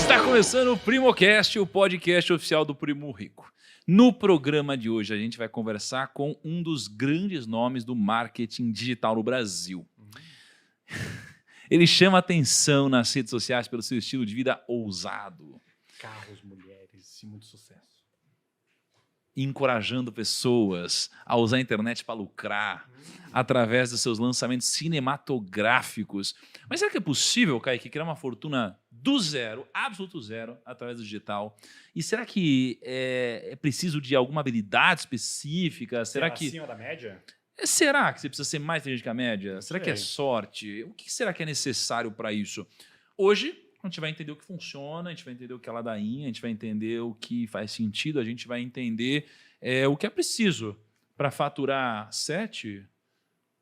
Está começando o Primocast, o podcast oficial do Primo Rico. No programa de hoje, a gente vai conversar com um dos grandes nomes do marketing digital no Brasil. Ele chama atenção nas redes sociais pelo seu estilo de vida ousado. Carros, mulheres e muito sucesso. Encorajando pessoas a usar a internet para lucrar através dos seus lançamentos cinematográficos. Mas será que é possível, Kaique, criar uma fortuna do zero, absoluto zero, através do digital? E será que é preciso de alguma habilidade específica? Será que acima da média? Será que você precisa ser mais inteligente que a média? Será que é sorte? O que será que é necessário para isso? Hoje, a gente vai entender o que funciona, a gente vai entender o que é ladainha, a gente vai entender o que faz sentido, a gente vai entender o que é preciso para faturar 7,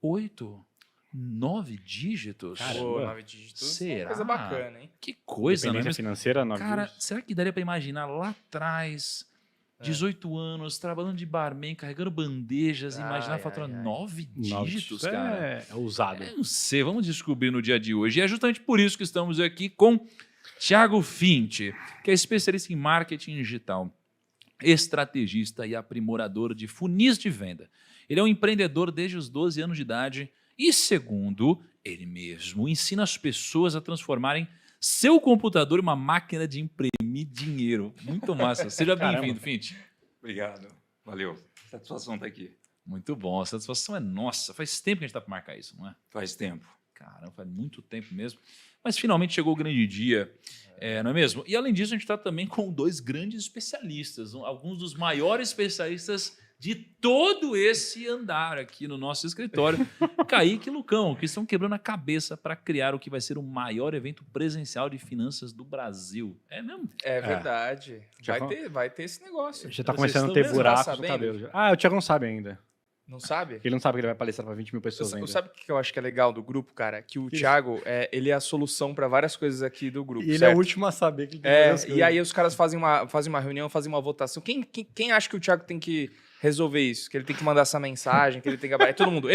8, 9 dígitos. Caramba, 9 dígitos. Será? É uma coisa bacana, hein? Que coisa, né? Independência financeira, 9 Cara, dígitos. será que daria para imaginar lá atrás, 18 anos, trabalhando de barman, carregando bandejas, imaginar faturar 9 dígitos, cara? É ousado. Não sei, vamos descobrir no dia de hoje. E é justamente por isso que estamos aqui com Thiago Finti, que é especialista em marketing digital, estrategista e aprimorador de funis de venda. Ele é um empreendedor desde os 12 anos de idade e, segundo ele mesmo, ensina as pessoas a transformarem seu computador em uma máquina de imprimir dinheiro. Muito massa. Seja bem-vindo, Finti. Obrigado. Valeu. Satisfação estar aqui. Muito bom. A satisfação é nossa. Faz tempo que a gente está para marcar isso, não é? Faz tempo. Caramba, faz muito tempo mesmo. Mas finalmente chegou o grande dia, não é mesmo? E além disso, a gente está também com dois grandes especialistas, alguns dos maiores especialistas de todo esse andar aqui no nosso escritório, Kaique e Lucão, que estão quebrando a cabeça para criar o que vai ser o maior evento presencial de finanças do Brasil. É mesmo? É verdade. Já Vai ter esse negócio. Já tá Vocês começando a estão ter mesmo? buracos Tá no sabendo? cabelo. Ah, o Thiago não sabe ainda. Não sabe? Ele não sabe que ele vai palestrar para 20 mil pessoas ainda. Sabe o que eu acho que é legal do grupo, cara? Que o Thiago, ele é a solução para várias coisas aqui do grupo, E ele certo? é o último a saber que ele tem que fazer as E coisas. aí os caras fazem uma reunião, fazem uma votação. Quem acha que o Thiago tem que resolver isso? Que ele tem que mandar essa mensagem, que ele tem que... É todo mundo.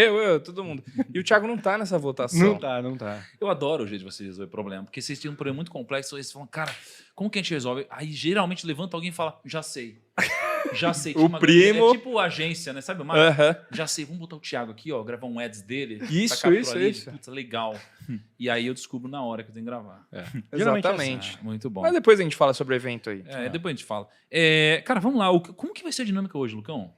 Todo mundo. E o Thiago não tá nessa votação. Não tá. Eu adoro o jeito de vocês resolver problema, porque vocês têm um problema muito complexo, eles falam, cara, como que a gente resolve? Aí geralmente levanta alguém e fala, já sei. Já sei. O primo- É tipo agência, né? Sabe o marketing? Aham. Já sei, vamos botar o Thiago aqui, ó, gravar um ads dele. Isso, tacar isso, por ali, isso. Putz, legal. E aí eu descubro na hora que eu tenho que gravar. Geralmente é Exatamente. Muito bom. Mas depois a gente fala sobre o evento aí. Depois a gente fala. Cara, vamos lá. Como que vai ser a dinâmica hoje, Lucão?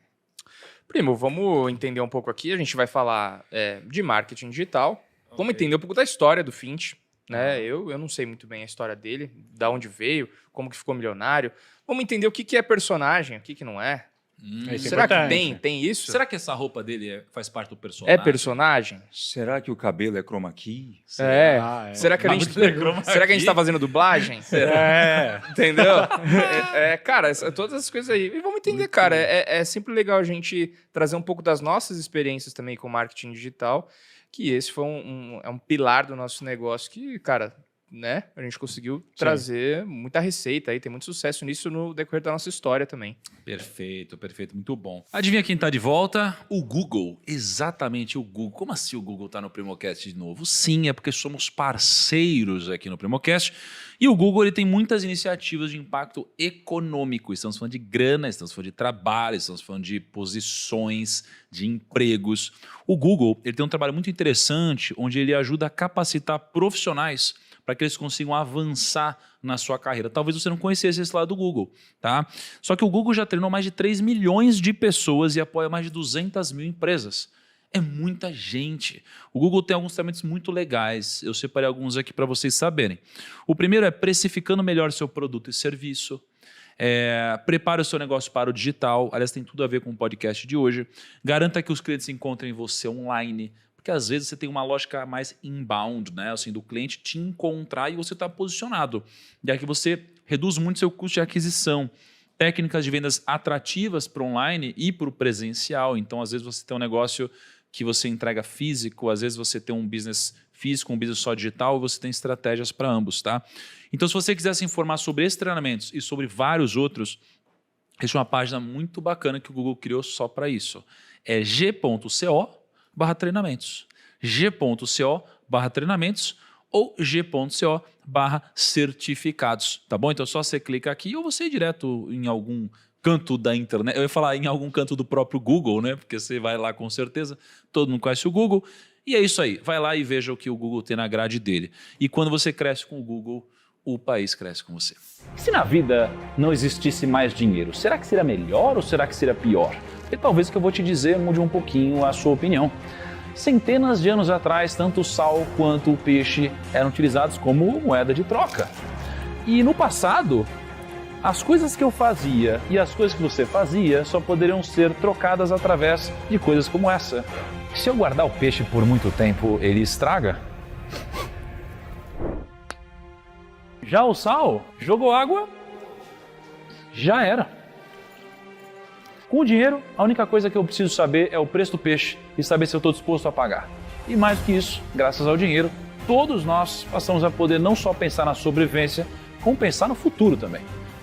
Primo, vamos entender um pouco aqui. A gente vai falar de marketing digital. Vamos entender um pouco da história do Finti. Né? Eu não sei muito bem a história dele, da onde veio, como que ficou milionário. Vamos entender o que é personagem, o que não é. Isso é Será que importante. tem isso? Será que essa roupa dele faz parte do personagem? É personagem? Será que o cabelo é chroma key? Será que a gente será que a gente tá fazendo dublagem? É. Entendeu? Cara, todas essas coisas aí. E vamos entender, cara. É sempre legal a gente trazer um pouco das nossas experiências também com marketing digital, que esse foi um pilar do nosso negócio que, cara, né? A gente conseguiu trazer muita receita aí, tem muito sucesso nisso no decorrer da nossa história também. Perfeito, muito bom. Adivinha quem tá de volta? O Google, exatamente o Google. Como assim o Google tá no Primocast de novo? Sim, é porque somos parceiros aqui no Primocast e o Google ele tem muitas iniciativas de impacto econômico. Estamos falando de grana, estamos falando de trabalho, estamos falando de posições, de empregos. O Google ele tem um trabalho muito interessante onde ele ajuda a capacitar profissionais para que eles consigam avançar na sua carreira. Talvez você não conhecesse esse lado do Google, tá? Só que o Google já treinou mais de 3 milhões de pessoas e apoia mais de 200 mil empresas. É muita gente. O Google tem alguns treinamentos muito legais. Eu separei alguns aqui para vocês saberem. O primeiro é precificando melhor seu produto e serviço. Prepare o seu negócio para o digital. Aliás, tem tudo a ver com o podcast de hoje. Garanta que os clientes encontrem você online. Porque às vezes você tem uma lógica mais inbound, né? Assim, do cliente te encontrar e você está posicionado. E aqui você reduz muito seu custo de aquisição. Técnicas de vendas atrativas para o online e para o presencial. Então, às vezes você tem um negócio que você entrega físico, às vezes você tem um business físico, um business só digital, e você tem estratégias para ambos, tá? Então, se você quiser se informar sobre esses treinamentos e sobre vários outros, existe uma página muito bacana que o Google criou só para isso. É g.co/treinamentos. g.co/treinamentos, ou g.co/certificados, tá bom? Então só você clica aqui ou você ir direto em algum canto da internet. Eu ia falar em algum canto do próprio Google, né? Porque você vai lá com certeza, todo mundo conhece o Google. E é isso aí, vai lá e veja o que o Google tem na grade dele. E quando você cresce com o Google, o país cresce com você. Se na vida não existisse mais dinheiro, será que seria melhor ou será que seria pior? E talvez o que eu vou te dizer mude um pouquinho a sua opinião. Centenas de anos atrás, tanto o sal quanto o peixe eram utilizados como moeda de troca. E no passado, as coisas que eu fazia e as coisas que você fazia só poderiam ser trocadas através de coisas como essa. Se eu guardar o peixe por muito tempo, ele estraga? Já o sal, jogou água, já era. Com o dinheiro, a única coisa que eu preciso saber é o preço do peixe e saber se eu estou disposto a pagar. E mais do que isso, graças ao dinheiro, todos nós passamos a poder não só pensar na sobrevivência, como pensar no futuro também.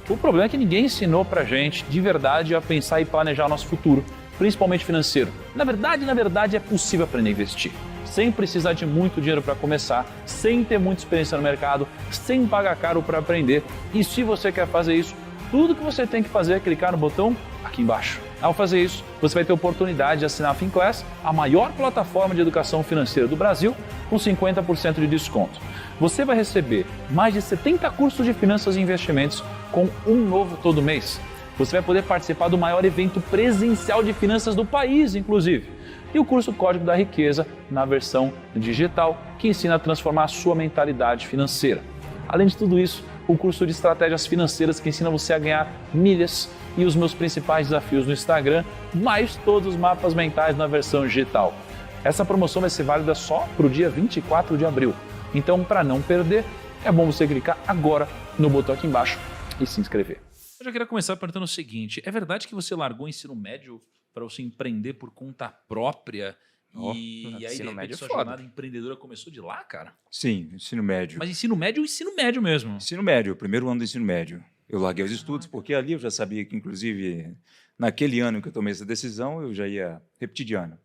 O problema é que ninguém ensinou pra gente de verdade a pensar e planejar o nosso futuro, principalmente financeiro. Na verdade é possível aprender a investir, sem precisar de muito dinheiro para começar, sem ter muita experiência no mercado, sem pagar caro para aprender. E se você quer fazer isso, tudo que você tem que fazer é clicar no botão aqui embaixo. Ao fazer isso, você vai ter a oportunidade de assinar a Finclass, a maior plataforma de educação financeira do Brasil, com 50% de desconto. Você vai receber mais de 70 cursos de finanças e investimentos com um novo todo mês. Você vai poder participar do maior evento presencial de finanças do país, inclusive. E o curso Código da Riqueza, na versão digital, que ensina a transformar a sua mentalidade financeira. Além de tudo isso, o curso de estratégias financeiras que ensina você a ganhar milhas e os meus principais desafios no Instagram, mais todos os mapas mentais na versão digital. Essa promoção vai ser válida só para o dia 24 de abril. Então, para não perder, é bom você clicar agora no botão aqui embaixo e se inscrever. Eu já queria começar perguntando o seguinte, é verdade que você largou o ensino médio para você empreender por conta própria? E aí, de ensino repente, médio é sua foda. jornada empreendedora começou de lá, cara? Sim, ensino médio. Mas ensino médio mesmo. Ensino médio, primeiro ano do ensino médio. Eu larguei os estudos, porque ali eu já sabia que, inclusive, naquele ano que eu tomei essa decisão, eu já ia repetir de ano.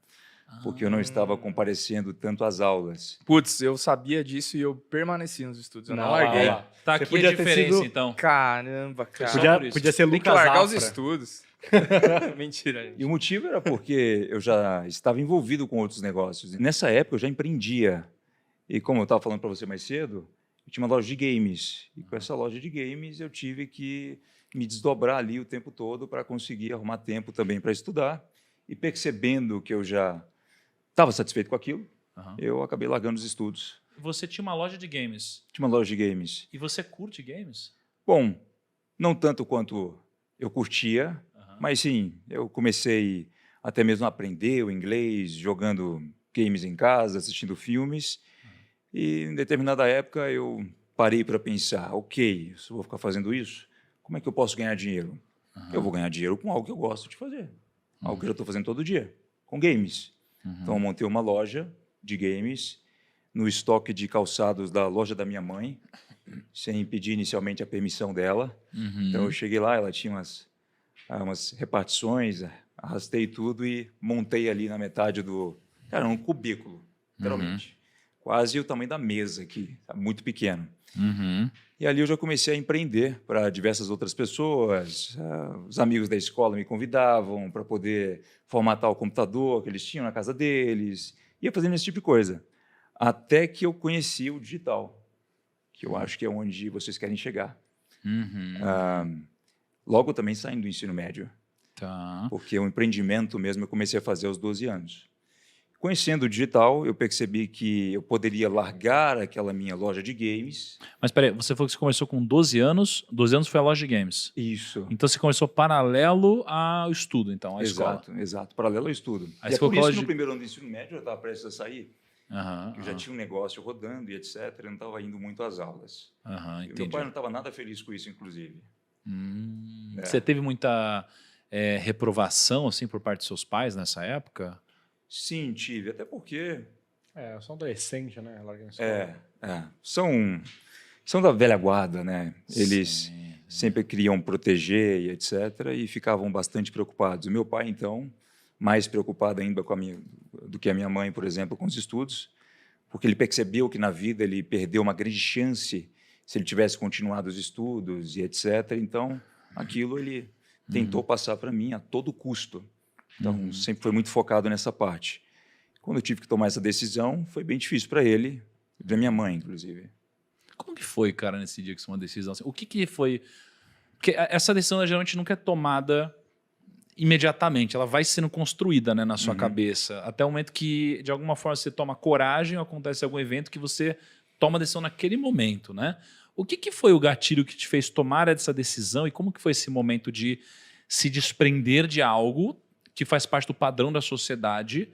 Porque eu não estava comparecendo tanto às aulas. Putz, eu sabia disso e eu permaneci nos estudos. Eu não Não, larguei. lá. Tá Você aqui a podia ter diferença, sido- então. Caramba, cara. Podia ser Tem que Lucas largar os Afra. estudos. Mentira, gente. E o motivo era porque eu já estava envolvido com outros negócios. E nessa época eu já empreendia. E como eu estava falando para você mais cedo, eu tinha uma loja de games. E com essa loja de games eu tive que me desdobrar ali o tempo todo para conseguir arrumar tempo também para estudar. E percebendo que eu já estava satisfeito com aquilo, Aham. eu acabei largando os estudos. Você tinha uma loja de games. Tinha uma loja de games. E você curte games? Bom, não tanto quanto eu curtia, Aham. mas sim, eu comecei até mesmo a aprender o inglês, jogando games em casa, assistindo filmes. E em determinada época eu parei para pensar, ok, se eu vou ficar fazendo isso, como é que eu posso ganhar dinheiro? Eu vou ganhar dinheiro com algo que eu gosto de fazer, algo que eu estou fazendo todo dia, com games. Então eu montei uma loja de games no estoque de calçados da loja da minha mãe, sem pedir inicialmente a permissão dela. Então eu cheguei lá, ela tinha umas repartições, arrastei tudo e montei ali na metade do... Cara, um cubículo, literalmente. Quase o tamanho da mesa aqui, tá muito pequeno. E ali eu já comecei a empreender para diversas outras pessoas. Os amigos da escola me convidavam para poder formatar o computador que eles tinham na casa deles. Ia fazendo esse tipo de coisa. Até que eu conheci o digital, que eu acho que é onde vocês querem chegar. Logo também saindo do ensino médio, Tá. porque o empreendimento mesmo eu comecei a fazer aos 12 anos. Conhecendo o digital, eu percebi que eu poderia largar aquela minha loja de games. Mas peraí, você falou que você começou com 12 anos. 12 anos foi a loja de games. Isso. Então você começou paralelo ao estudo, então, à escola. Exato. Paralelo ao estudo. Aí E você é por colocou isso que de- no primeiro ano do ensino médio eu estava prestes a sair. Aham, Eu já tinha um negócio rodando e etc. Eu não estava indo muito às aulas. aham, E meu entendi. pai não estava nada feliz com isso, inclusive. É. Você teve muita reprovação assim por parte dos seus pais nessa época? Sim, tive. Até porque É, eu sou adolescente, né? Larguei a escola. são da velha guarda, né? Eles Sim. sempre queriam proteger e etc. E ficavam bastante preocupados. O meu pai, então, mais preocupado ainda do que a minha mãe, por exemplo, com os estudos, porque ele percebeu que na vida ele perdeu uma grande chance se ele tivesse continuado os estudos e etc. Então, aquilo ele tentou passar para mim a todo custo. Então, sempre foi muito focado nessa parte. Quando eu tive que tomar essa decisão, foi bem difícil para ele e para minha mãe, inclusive. Como que foi, cara, nesse dia que você tomou uma decisão? Assim, o que foi? Porque essa decisão ela, geralmente nunca é tomada imediatamente, ela vai sendo construída, né, na sua cabeça, até o momento que, de alguma forma, você toma coragem ou acontece algum evento que você toma a decisão naquele momento, né? O que foi o gatilho que te fez tomar essa decisão e como que foi esse momento de se desprender de algo que faz parte do padrão da sociedade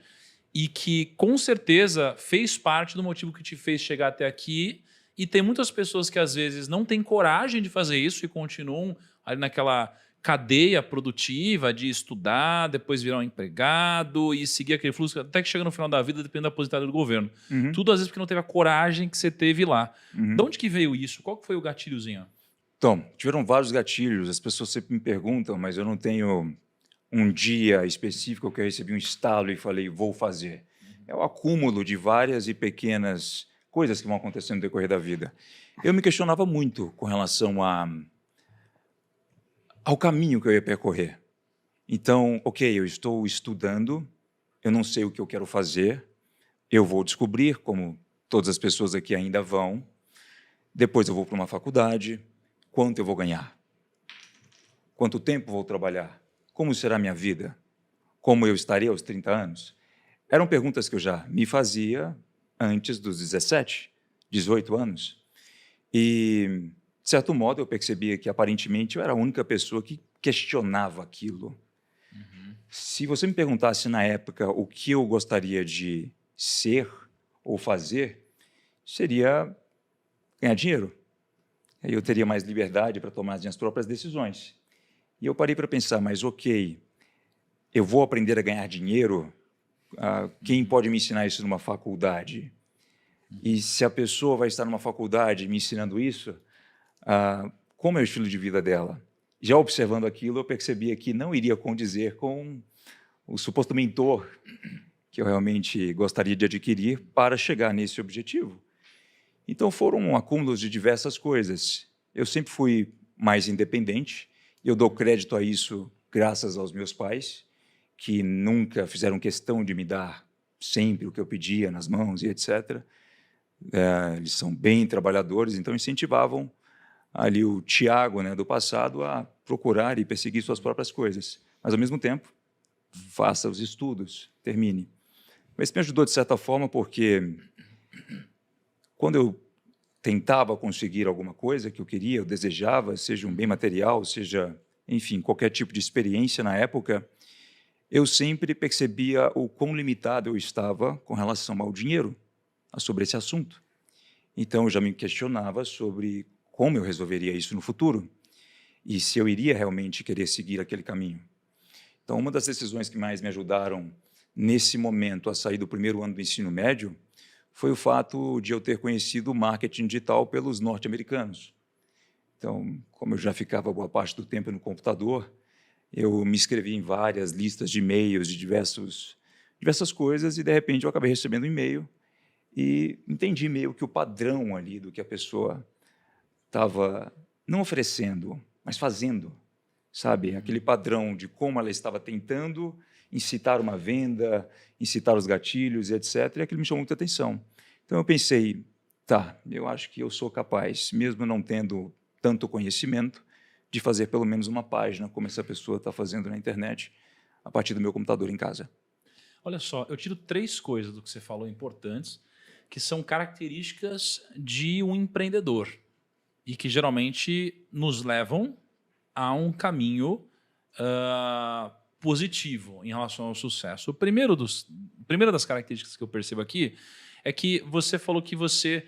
e que, com certeza, fez parte do motivo que te fez chegar até aqui. E tem muitas pessoas que, às vezes, não têm coragem de fazer isso e continuam ali naquela cadeia produtiva de estudar, depois virar um empregado e seguir aquele fluxo, até que chega no final da vida, depende da aposentadoria do governo. Tudo, às vezes, porque não teve a coragem que você teve lá. De onde que veio isso? Qual que foi o gatilhozinho? Então, tiveram vários gatilhos. As pessoas sempre me perguntam, mas eu não tenho um dia específico que eu recebi um estalo e falei, vou fazer. É o acúmulo de várias e pequenas coisas que vão acontecendo no decorrer da vida. Eu me questionava muito com relação ao caminho que eu ia percorrer. Então, ok, eu estou estudando, eu não sei o que eu quero fazer, eu vou descobrir, como todas as pessoas aqui ainda vão, depois eu vou para uma faculdade, quanto eu vou ganhar? Quanto tempo vou trabalhar? Como será a minha vida? Como eu estarei aos 30 anos? Eram perguntas que eu já me fazia antes dos 17, 18 anos. E, de certo modo, eu percebia que, aparentemente, eu era a única pessoa que questionava aquilo. Se você me perguntasse, na época, o que eu gostaria de ser ou fazer, seria ganhar dinheiro. Aí eu teria mais liberdade para tomar as minhas próprias decisões. E eu parei para pensar, mas ok, eu vou aprender a ganhar dinheiro? Quem pode me ensinar isso numa faculdade? E se a pessoa vai estar numa faculdade me ensinando isso, como é o estilo de vida dela? Já observando aquilo, eu percebia que não iria condizer com o suposto mentor que eu realmente gostaria de adquirir para chegar nesse objetivo. Então, foram acúmulos de diversas coisas. Eu sempre fui mais independente, e eu dou crédito a isso graças aos meus pais, que nunca fizeram questão de me dar sempre o que eu pedia nas mãos e etc. Eles são bem trabalhadores, então incentivavam ali o Tiago, né, do passado a procurar e perseguir suas próprias coisas. Mas, ao mesmo tempo, faça os estudos, termine. Mas isso me ajudou, de certa forma, porque quando eu tentava conseguir alguma coisa que eu queria, eu desejava, seja um bem material, seja, enfim, qualquer tipo de experiência na época, eu sempre percebia o quão limitado eu estava com relação ao dinheiro, sobre esse assunto. Então, eu já me questionava sobre como eu resolveria isso no futuro e se eu iria realmente querer seguir aquele caminho. Então, uma das decisões que mais me ajudaram nesse momento a sair do primeiro ano do ensino médio foi o fato de eu ter conhecido o marketing digital pelos norte-americanos. Então, como eu já ficava boa parte do tempo no computador, eu me inscrevi em várias listas de e-mails de diversas coisas e, de repente, eu acabei recebendo um e-mail e entendi meio que o padrão ali do que a pessoa estava não oferecendo, mas fazendo, sabe? Aquele padrão de como ela estava tentando incitar uma venda, incitar os gatilhos, etc. E aquilo me chamou muita atenção. Então, eu pensei, tá, eu acho que eu sou capaz, mesmo não tendo tanto conhecimento, de fazer pelo menos uma página, como essa pessoa está fazendo na internet, a partir do meu computador em casa. Olha só, eu tiro 3 coisas do que você falou importantes, que são características de um empreendedor e que geralmente nos levam a um caminho positivo em relação ao sucesso. A primeira das características que eu percebo aqui é que você falou que você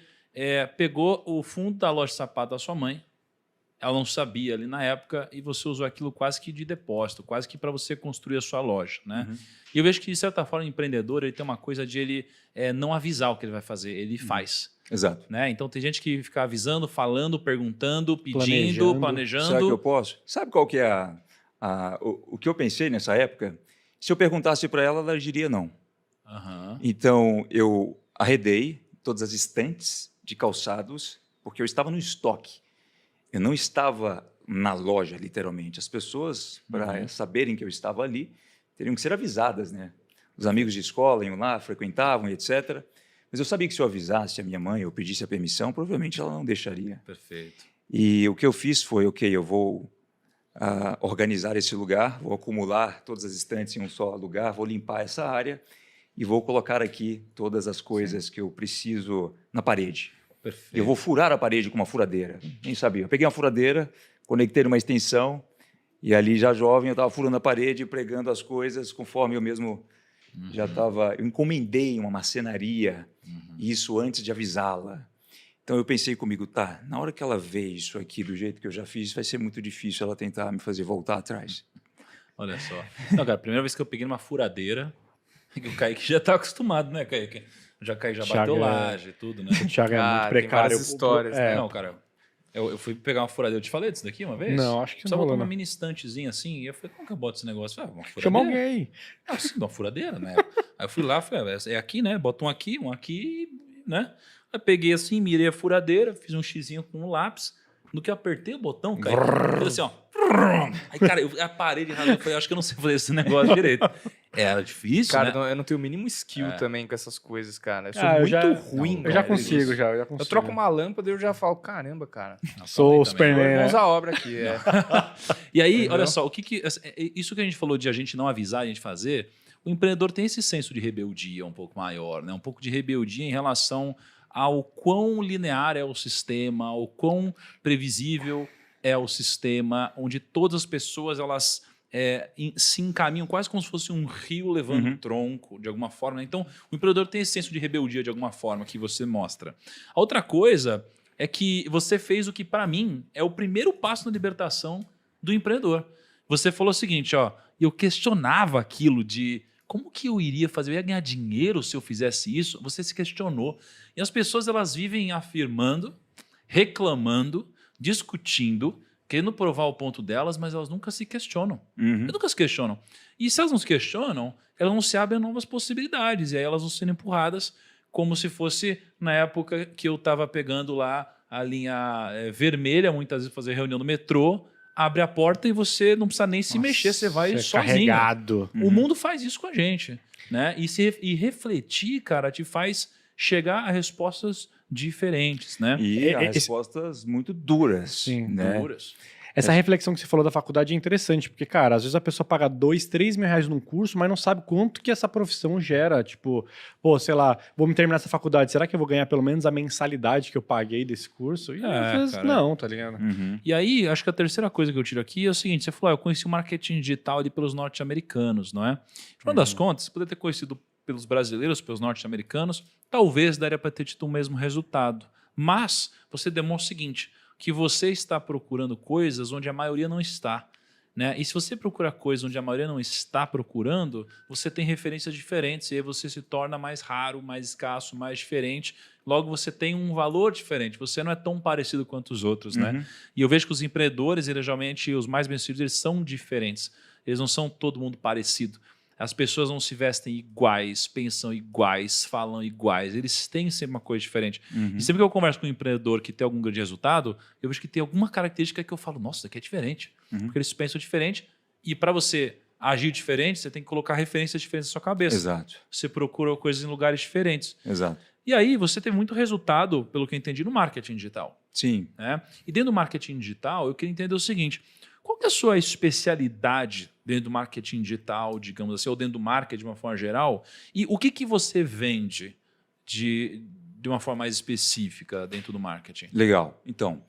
pegou o fundo da loja de sapato da sua mãe, ela não sabia ali na época, e você usou aquilo quase que de depósito, quase que para você construir a sua loja, né? E eu vejo que, de certa forma, o empreendedor ele tem uma coisa de ele não avisar o que ele vai fazer, ele faz. Exato. Né? Então, tem gente que fica avisando, falando, perguntando, pedindo, planejando. Será que eu posso? Sabe qual que é o que eu pensei nessa época? Se eu perguntasse para ela, ela diria não. Uhum. Então, eu arredei, todas as estantes de calçados, porque eu estava no estoque. Eu não estava na loja, literalmente. As pessoas, para saberem que eu estava ali, teriam que ser avisadas, né? Os amigos de escola iam lá, frequentavam, etc. Mas eu sabia que se eu avisasse a minha mãe ou pedisse a permissão, provavelmente ela não deixaria. Perfeito. E o que eu fiz foi, ok, eu vou organizar esse lugar, vou acumular todas as estantes em um só lugar, vou limpar essa área e vou colocar aqui todas as coisas que eu preciso na parede. Perfeito. Eu vou furar a parede com uma furadeira. Nem sabia. Eu peguei uma furadeira, conectei numa extensão e ali, já jovem, eu estava furando a parede, pregando as coisas conforme eu mesmo já estava... Eu encomendei uma marcenaria, isso antes de avisá-la. Então, eu pensei comigo, tá, na hora que ela vê isso aqui do jeito que eu já fiz, vai ser muito difícil ela tentar me fazer voltar atrás. Olha só. Não, cara, a primeira vez que eu peguei numa furadeira, que o Kaique já tá acostumado, né, Kaique? Já Kaique já bateu Thiago laje e tudo, né? O Thiago é muito Tem precário. várias histórias, né? Não, cara, eu fui pegar uma furadeira. Eu te falei disso daqui uma vez? Não, acho que Só não botou rolou, uma não. mini estantezinha assim, e eu falei, como que eu boto esse negócio? Eu falei, uma furadeira. Chama alguém. Ah, sim, uma furadeira, né? Aí eu fui lá, falei, é aqui, né? Bota um aqui, né? Aí peguei assim, mirei a furadeira, fiz um xizinho com um lápis. No que eu apertei o botão, cara, fez assim, ó. Aí, cara, a parede rasgou. Eu falei, acho que eu não sei fazer esse negócio direito. Era difícil, Cara, né? eu não tenho o mínimo skill também com essas coisas, cara. Eu sou Ah, eu muito já- ruim, Eu já cara, consigo, nisso. já consigo. Eu troco uma lâmpada e eu já falo, caramba, cara. Sou o também. Superman, né? Vamos a obra aqui. É. E aí, Entendeu? olha só, isso que a gente falou de a gente não avisar, a gente fazer, o empreendedor tem esse senso de rebeldia um pouco maior, né? Um pouco de rebeldia em relação ao quão linear é o sistema, ao quão previsível é o sistema, onde todas as pessoas elas se encaminham quase como se fosse um rio levando um tronco, de alguma forma, né? Então, o empreendedor tem esse senso de rebeldia de alguma forma que você mostra. A outra coisa é que você fez o que, para mim, é o primeiro passo na libertação do empreendedor. Você falou o seguinte, ó, eu questionava aquilo de como que eu iria fazer, eu ia ganhar dinheiro se eu fizesse isso? Você se questionou. E as pessoas, elas vivem afirmando, reclamando, discutindo, querendo provar o ponto delas, mas elas nunca se questionam. Elas nunca se questionam. E se elas não se questionam, elas não se abrem a novas possibilidades. E aí elas vão sendo empurradas como se fosse na época que eu estava pegando lá a linha vermelha, muitas vezes fazer reunião no metrô, abre a porta e você não precisa nem se mexer, você vai Você é sozinho. carregado. O mundo faz isso com a gente, né? E refletir, cara, te faz chegar a respostas diferentes, né? E há Esse- respostas muito duras. Sim. Né? Duras. Essa reflexão que você falou da faculdade é interessante, porque, cara, às vezes a pessoa paga 2, 3 mil reais num curso, mas não sabe quanto que essa profissão gera. Tipo, pô, sei lá, vou me terminar essa faculdade, será que eu vou ganhar pelo menos a mensalidade que eu paguei desse curso? E às vezes cara. não, tá ligado? E aí, acho que a terceira coisa que eu tiro aqui é o seguinte: você falou, eu conheci o marketing digital ali pelos norte-americanos, não é? Afinal das contas, você poderia ter conhecido pelos brasileiros, pelos norte-americanos, talvez daria para ter tido o mesmo resultado. Mas você demonstra o seguinte, que você está procurando coisas onde a maioria não está. Né? E se você procura coisas onde a maioria não está procurando, você tem referências diferentes e aí você se torna mais raro, mais escasso, mais diferente. Logo, você tem um valor diferente. Você não é tão parecido quanto os outros. Né? E eu vejo que os empreendedores, eles, geralmente, os mais bem-sucedidos, eles são diferentes. Eles não são todo mundo parecido. As pessoas não se vestem iguais, pensam iguais, falam iguais. Eles têm sempre uma coisa diferente. E sempre que eu converso com um empreendedor que tem algum grande resultado, eu vejo que tem alguma característica que eu falo, nossa, isso aqui é diferente. Porque eles pensam diferente. E para você agir diferente, você tem que colocar referências diferentes na sua cabeça. Exato. Você procura coisas em lugares diferentes. Exato. E aí você tem muito resultado, pelo que eu entendi, no marketing digital. Sim. Né? E dentro do marketing digital, eu queria entender o seguinte: qual que é a sua especialidade dentro do marketing digital, digamos assim, ou dentro do marketing de uma forma geral? E o que você vende de uma forma mais específica dentro do marketing? Legal. Então,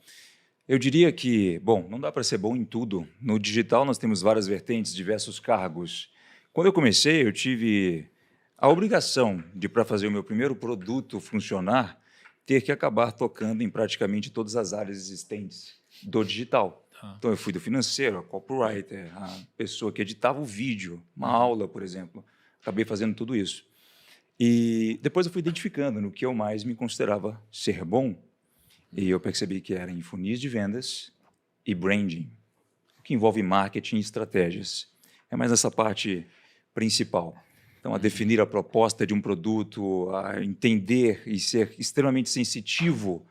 eu diria que, bom, não dá para ser bom em tudo. No digital nós temos várias vertentes, diversos cargos. Quando eu comecei, eu tive a obrigação de, para fazer o meu primeiro produto funcionar, ter que acabar tocando em praticamente todas as áreas existentes do digital. Então, eu fui do financeiro, a copywriter, a pessoa que editava o vídeo, uma aula, por exemplo. Acabei fazendo tudo isso. E depois eu fui identificando no que eu mais me considerava ser bom. E eu percebi que era em funis de vendas e branding, que envolve marketing e estratégias. É mais essa parte principal. Então, a definir a proposta de um produto, a entender e ser extremamente sensitivo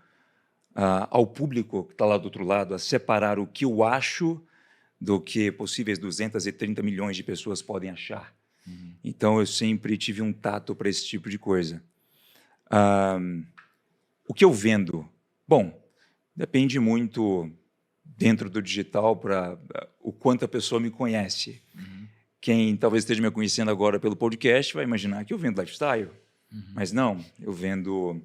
ao público que está lá do outro lado, a separar o que eu acho do que possíveis 230 milhões de pessoas podem achar. Então, eu sempre tive um tato para esse tipo de coisa. O que eu vendo? Bom, depende muito dentro do digital para o quanto a pessoa me conhece. Quem talvez esteja me conhecendo agora pelo podcast vai imaginar que eu vendo lifestyle. Mas não, eu vendo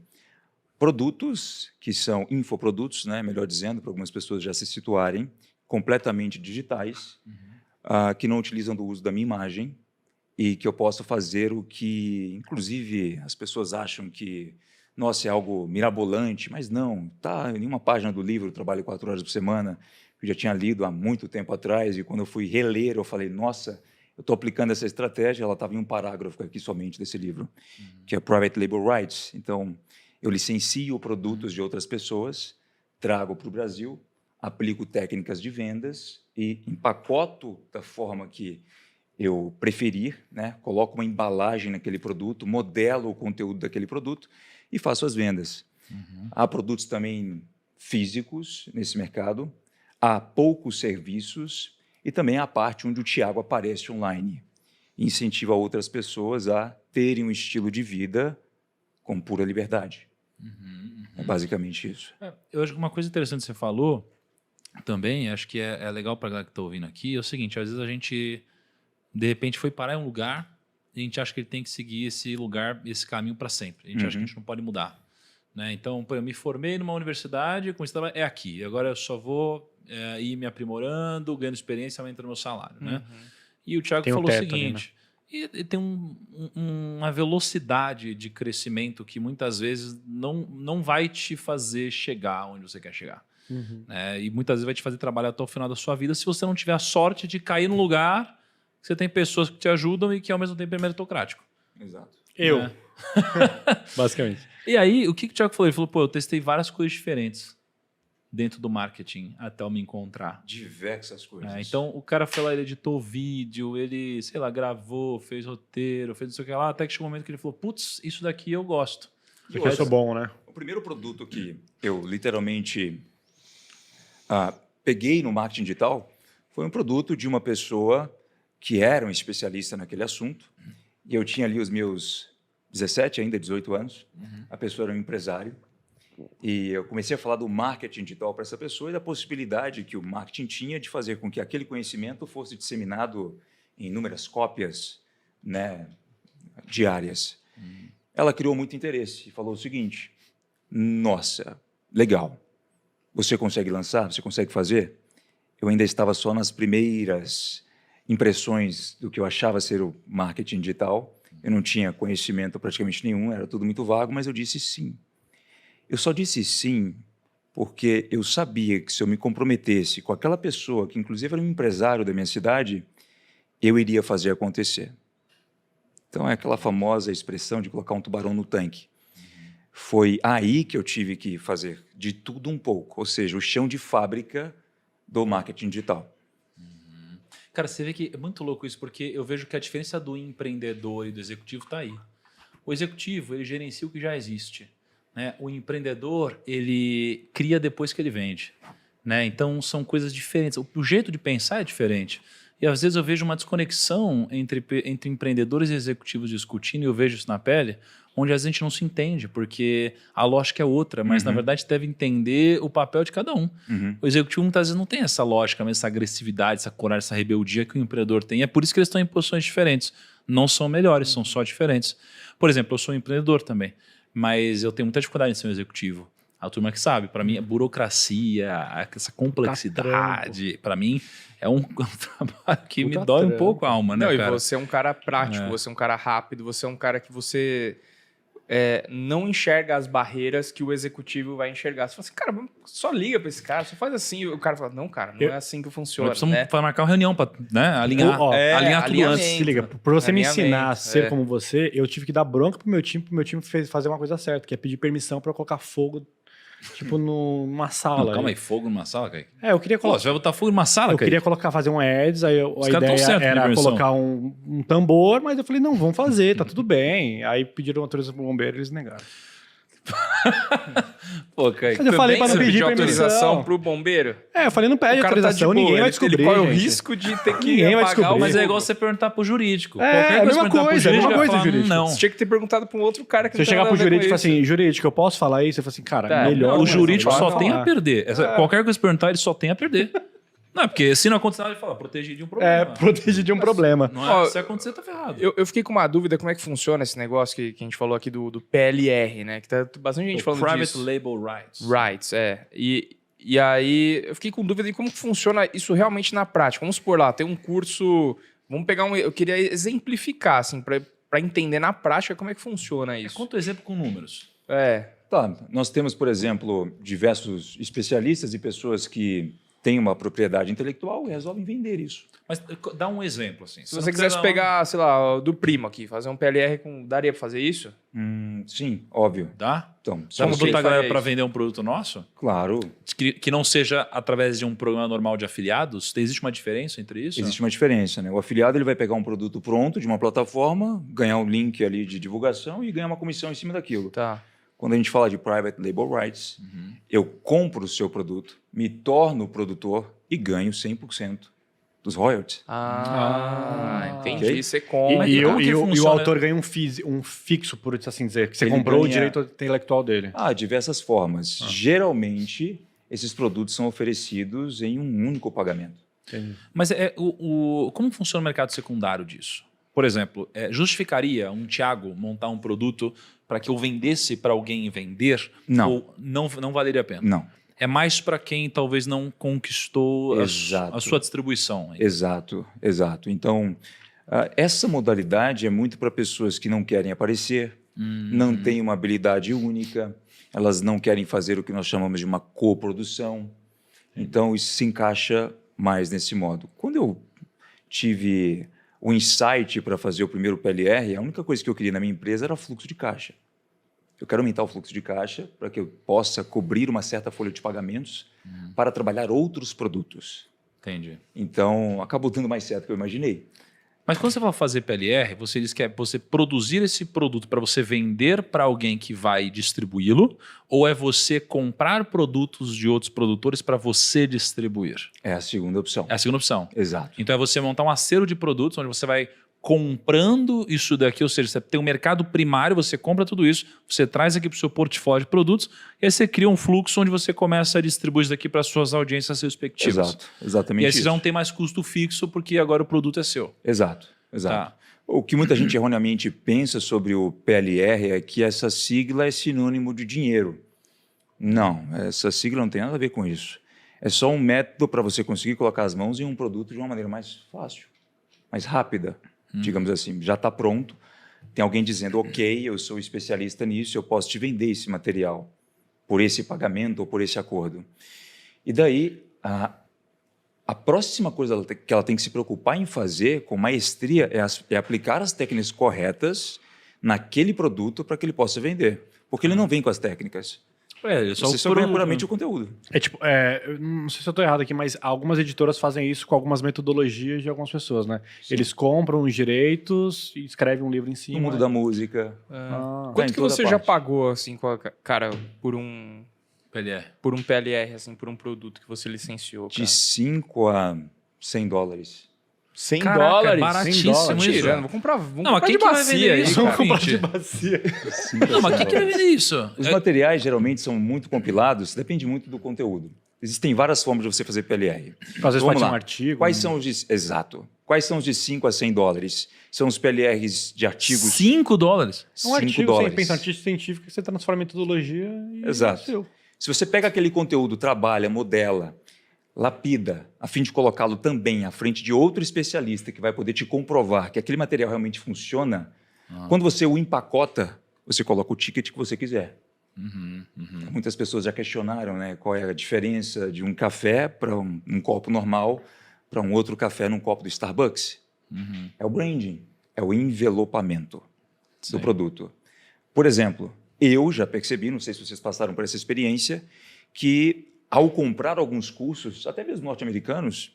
produtos que são infoprodutos, né, melhor dizendo, para algumas pessoas já se situarem, completamente digitais, que não utilizam do uso da minha imagem e que eu posso fazer o que, inclusive, as pessoas acham que, nossa, é algo mirabolante, mas não, está em uma página do livro, eu trabalho 4 horas por semana, eu já tinha lido há muito tempo atrás, e quando eu fui reler, eu falei, nossa, eu estou aplicando essa estratégia, ela estava em um parágrafo aqui somente desse livro, que é Private Label Rights. Então, eu licencio produtos de outras pessoas, trago para o Brasil, aplico técnicas de vendas e empacoto da forma que eu preferir, né? Coloco uma embalagem naquele produto, modelo o conteúdo daquele produto e faço as vendas. Há produtos também físicos nesse mercado, há poucos serviços e também há a parte onde o Thiago aparece online. Incentiva outras pessoas a terem um estilo de vida com pura liberdade. É basicamente isso. Eu acho que uma coisa interessante que você falou também, acho que é legal para a galera que está ouvindo aqui, é o seguinte, às vezes a gente, de repente, foi parar em um lugar e a gente acha que ele tem que seguir esse lugar, esse caminho para sempre. A gente acha que a gente não pode mudar. Né? Então, eu me formei numa universidade, comecei a trabalhar, é aqui. Agora eu só vou ir me aprimorando, ganhando experiência, aumentando meu salário. Né? E o Thiago falou o seguinte, e tem uma velocidade de crescimento que muitas vezes não vai te fazer chegar onde você quer chegar. Né? E muitas vezes vai te fazer trabalhar até o final da sua vida se você não tiver a sorte de cair num lugar que você tem pessoas que te ajudam e que ao mesmo tempo é meritocrático. Exato. Eu. Né? Basicamente. E aí, o que o Thiago falou? Ele falou, pô, eu testei várias coisas diferentes dentro do marketing até eu me encontrar. Diversas coisas. Então, o cara foi lá, ele editou vídeo, ele, sei lá, gravou, fez roteiro, fez não sei o que lá, até que chegou um momento que ele falou, putz, isso daqui eu gosto. Porque eu sou bom, né? O primeiro produto que eu literalmente peguei no marketing digital foi um produto de uma pessoa que era um especialista naquele assunto. E eu tinha ali os meus 17, ainda 18 anos. A pessoa era um empresário. E eu comecei a falar do marketing digital para essa pessoa e da possibilidade que o marketing tinha de fazer com que aquele conhecimento fosse disseminado em inúmeras cópias, né, diárias. Ela criou muito interesse e falou o seguinte, nossa, legal, você consegue lançar? Você consegue fazer? Eu ainda estava só nas primeiras impressões do que eu achava ser o marketing digital. Eu não tinha conhecimento praticamente nenhum, era tudo muito vago, mas eu disse sim. Eu só disse sim porque eu sabia que se eu me comprometesse com aquela pessoa, que inclusive era um empresário da minha cidade, eu iria fazer acontecer. Então é aquela famosa expressão de colocar um tubarão no tanque. Foi aí que eu tive que fazer de tudo um pouco, ou seja, o chão de fábrica do marketing digital. Cara, você vê que é muito louco isso, porque eu vejo que a diferença do empreendedor e do executivo está aí. O executivo, ele gerencia o que já existe. Né? O empreendedor, ele cria depois que ele vende. Né? Então, são coisas diferentes. O jeito de pensar é diferente. E, às vezes, eu vejo uma desconexão entre empreendedores e executivos discutindo, e eu vejo isso na pele, onde a gente não se entende, porque a lógica é outra, mas, na verdade, deve entender o papel de cada um. O executivo, muitas vezes, não tem essa lógica, essa agressividade, essa coragem, essa rebeldia que o empreendedor tem. É por isso que eles estão em posições diferentes. Não são melhores, são só diferentes. Por exemplo, eu sou um empreendedor também, mas eu tenho muita dificuldade em ser um executivo. A turma que sabe, para mim, a burocracia, essa complexidade, para mim, é um trabalho que me dói um pouco a alma, né, não, cara? E você é um cara prático, você é um cara rápido, você é um cara que você não enxerga as barreiras que o executivo vai enxergar. Você fala assim, cara, só liga para esse cara, só faz assim. O cara fala, não, cara, não é assim que funciona. Nós precisamos marcar uma reunião para, né, alinhar tudo antes. Se liga, para você me ensinar a ser é. como você, eu tive que dar bronca pro meu time fazer uma coisa certa, que é pedir permissão para eu colocar fogo tipo numa sala. Não, calma aí, fogo numa sala, Kaique? Eu queria Pô, colocar. você vai botar fogo numa sala, Eu Kaique? queria fazer um ads, aí a caras tão ideia certos na era inversão. colocar um tambor, mas eu falei, não, vamos fazer, tá tudo bem. Aí pediram autorização pro bombeiro, eles negaram. Pô, Kaique, Mas eu falei também pra não Você pedir pediu permissão. autorização pro bombeiro? Eu falei, não pede O cara autorização, tá de boa, ninguém vai ele descobrir, corre o gente. risco de ter que Ninguém vai apagar descobrir. o Mas é fogo. igual você perguntar pro jurídico. É, Qualquer a mesma perguntar pro coisa, a mesma jurídico, coisa, vai falar, jurídico. Não. Você tinha que ter perguntado pra um outro cara que Você não tem chegar nada pro a ver jurídico e com falar isso. assim, jurídico, eu posso falar isso? Você fala assim, cara, Tá, melhor. O mas jurídico não só vai tem falar. a perder. Qualquer coisa que perguntar, ele só tem a perder. Não, é porque se não acontecer nada, ele fala, protege de um problema. Protege de um problema. Não é, Ó, se acontecer, tá ferrado. Eu fiquei com uma dúvida como é que funciona esse negócio que a gente falou aqui do PLR, né? Que tá bastante gente falando Private disso. Label Rights. Rights, é. E aí eu fiquei com dúvida de como que funciona isso realmente na prática. Vamos supor lá, tem um curso... Vamos pegar eu queria exemplificar, assim, pra entender na prática como é que funciona isso. Conta um exemplo com números. Tá, nós temos, por exemplo, diversos especialistas e pessoas que têm uma propriedade intelectual e resolvem vender isso. Mas dá um exemplo, assim. Se você quisesse pegar, sei lá, do primo aqui, fazer um PLR com... Daria pra fazer isso? Sim, óbvio. Dá? Então, se Vamos você botar a galera faria para isso? vender um produto nosso? claro, Que não seja através de um programa normal de afiliados? Existe uma diferença entre isso? existe uma diferença, né? O afiliado ele vai pegar um produto pronto de uma plataforma, ganhar um link ali de divulgação e ganhar uma comissão em cima daquilo. Tá. Quando a gente fala de Private Label Rights, eu compro o seu produto, me torno produtor e ganho 100% dos royalties. Entendi. Ok. Você E, compra. e como o- que e o funciona? autor ganha um fixo, por assim dizer, que você Ele comprou o ganha- direito intelectual dele. Diversas formas. Geralmente, esses produtos são oferecidos em um único pagamento. Mas como funciona o mercado secundário disso? Por exemplo, justificaria um Thiago montar um produto para que eu vendesse para alguém vender? Não. Ou não valeria a pena? Não. É mais para quem talvez não conquistou Exato. a sua distribuição. Exato, exato. Então, essa modalidade é muito para pessoas que não querem aparecer, não têm uma habilidade única, elas não querem fazer o que nós chamamos de uma coprodução. Então, isso se encaixa mais nesse modo. Quando eu tive o insight para fazer o primeiro PLR, a única coisa que eu queria na minha empresa era fluxo de caixa. Eu quero aumentar o fluxo de caixa para que eu possa cobrir uma certa folha de pagamentos para trabalhar outros produtos. Entendi. Então, acabou dando mais certo do que eu imaginei. Mas quando você vai fazer PLR, você diz que é você produzir esse produto para você vender para alguém que vai distribuí-lo, ou é você comprar produtos de outros produtores para você distribuir? É a segunda opção. É a segunda opção. Exato. Então é você montar um acervo de produtos onde você vai comprando isso daqui, ou seja, você tem um mercado primário, você compra tudo isso, você traz aqui para o seu portfólio de produtos e aí você cria um fluxo onde você começa a distribuir isso daqui para as suas audiências respectivas. Exato. Exatamente E aí você isso. já não tem mais custo fixo porque agora o produto é seu. Exato. Exato. Tá. O que muita gente erroneamente pensa sobre o PLR é que essa sigla é sinônimo de dinheiro. Não, essa sigla não tem nada a ver com isso. É só um método para você conseguir colocar as mãos em um produto de uma maneira mais fácil, mais rápida, digamos assim. Já está pronto, tem alguém dizendo, ok, eu sou especialista nisso, eu posso te vender esse material por esse pagamento ou por esse acordo. E daí, a próxima coisa que ela tem que se preocupar em fazer com maestria é aplicar as técnicas corretas naquele produto para que ele possa vender. Porque ele não vem com as técnicas. Você só ganha puramente o conteúdo. Eu não sei se eu tô errado aqui, mas algumas editoras fazem isso com algumas metodologias de algumas pessoas, né? Sim. Eles compram os direitos e escrevem um livro em cima. No mundo da música. Ah, Quanto em que toda você já parte. pagou, assim, cara, por um PLR. assim, por um produto que você licenciou? De Cara? 5 a 100 dólares. 100 Caraca, dólares? baratíssimo 100 dólares. isso. Tirando, vou comprar, vamos Não, mas comprar quem de que vai bacia vender aí, isso? cara. Vamos comprar de Gente. bacia. Não, mas quem que vai vender isso? Os materiais geralmente são muito compilados, depende muito do conteúdo. Existem várias formas de você fazer PLR. Às vezes Vamos pode ser lá. um artigo. Quais são os de... Exato. Quais são os de 5 a 100 dólares? São os PLRs de artigos... 5 dólares? É um 5 artigo, dólares. você pensa artigo científico que você transforma em metodologia e Exato. é seu. Se você pega aquele conteúdo, trabalha, modela, lapida, a fim de colocá-lo também à frente de outro especialista que vai poder te comprovar que aquele material realmente funciona, quando você o empacota, você coloca o ticket que você quiser. Muitas pessoas já questionaram, né, qual é a diferença de um café para um copo normal para um outro café num copo do Starbucks. É o branding, é o envelopamento do produto. Por exemplo, eu já percebi, não sei se vocês passaram por essa experiência, que ao comprar alguns cursos, até mesmo norte-americanos,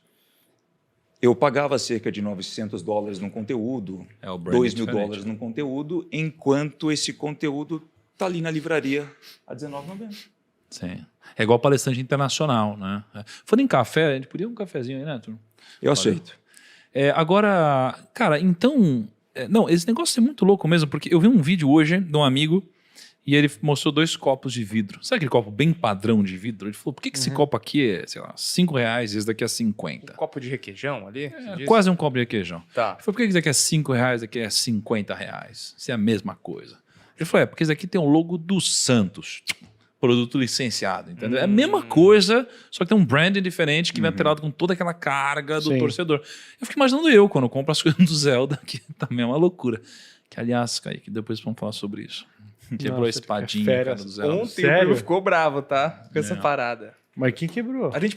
eu pagava cerca de $900 num conteúdo, O brand é diferente, $2.000 num conteúdo, enquanto esse conteúdo está ali na livraria a R$19,90. Sim. É igual palestrante internacional, né? Falando em café, a gente podia um cafezinho aí, né, turma? Eu aceito. Agora, cara, então... não, esse negócio é muito louco mesmo, porque eu vi um vídeo hoje de um amigo e ele mostrou 2 copos de vidro. Sabe aquele copo bem padrão de vidro? Ele falou, por que esse copo aqui é, sei lá, R$5 e esse daqui é 50? Um copo de requeijão ali? você disse? Quase um copo de requeijão. Tá. Ele falou, por que esse daqui é R$5 e esse daqui é R$50? Se é a mesma coisa. Ele falou, porque esse daqui tem o logo do Santos. Produto licenciado, entendeu? É a mesma coisa, só que tem um branding diferente que vem atrelado com toda aquela carga do Sim. torcedor. Eu fico imaginando quando eu compro as coisas do Zelda, que também é uma loucura. Que, aliás, Kaique, depois vamos falar sobre isso. Quebrou a Nossa, espadinha, férias. cara, do Zelda. Ontem o Sério? primo ficou bravo, tá? Com essa parada. Mas quem quebrou? A gente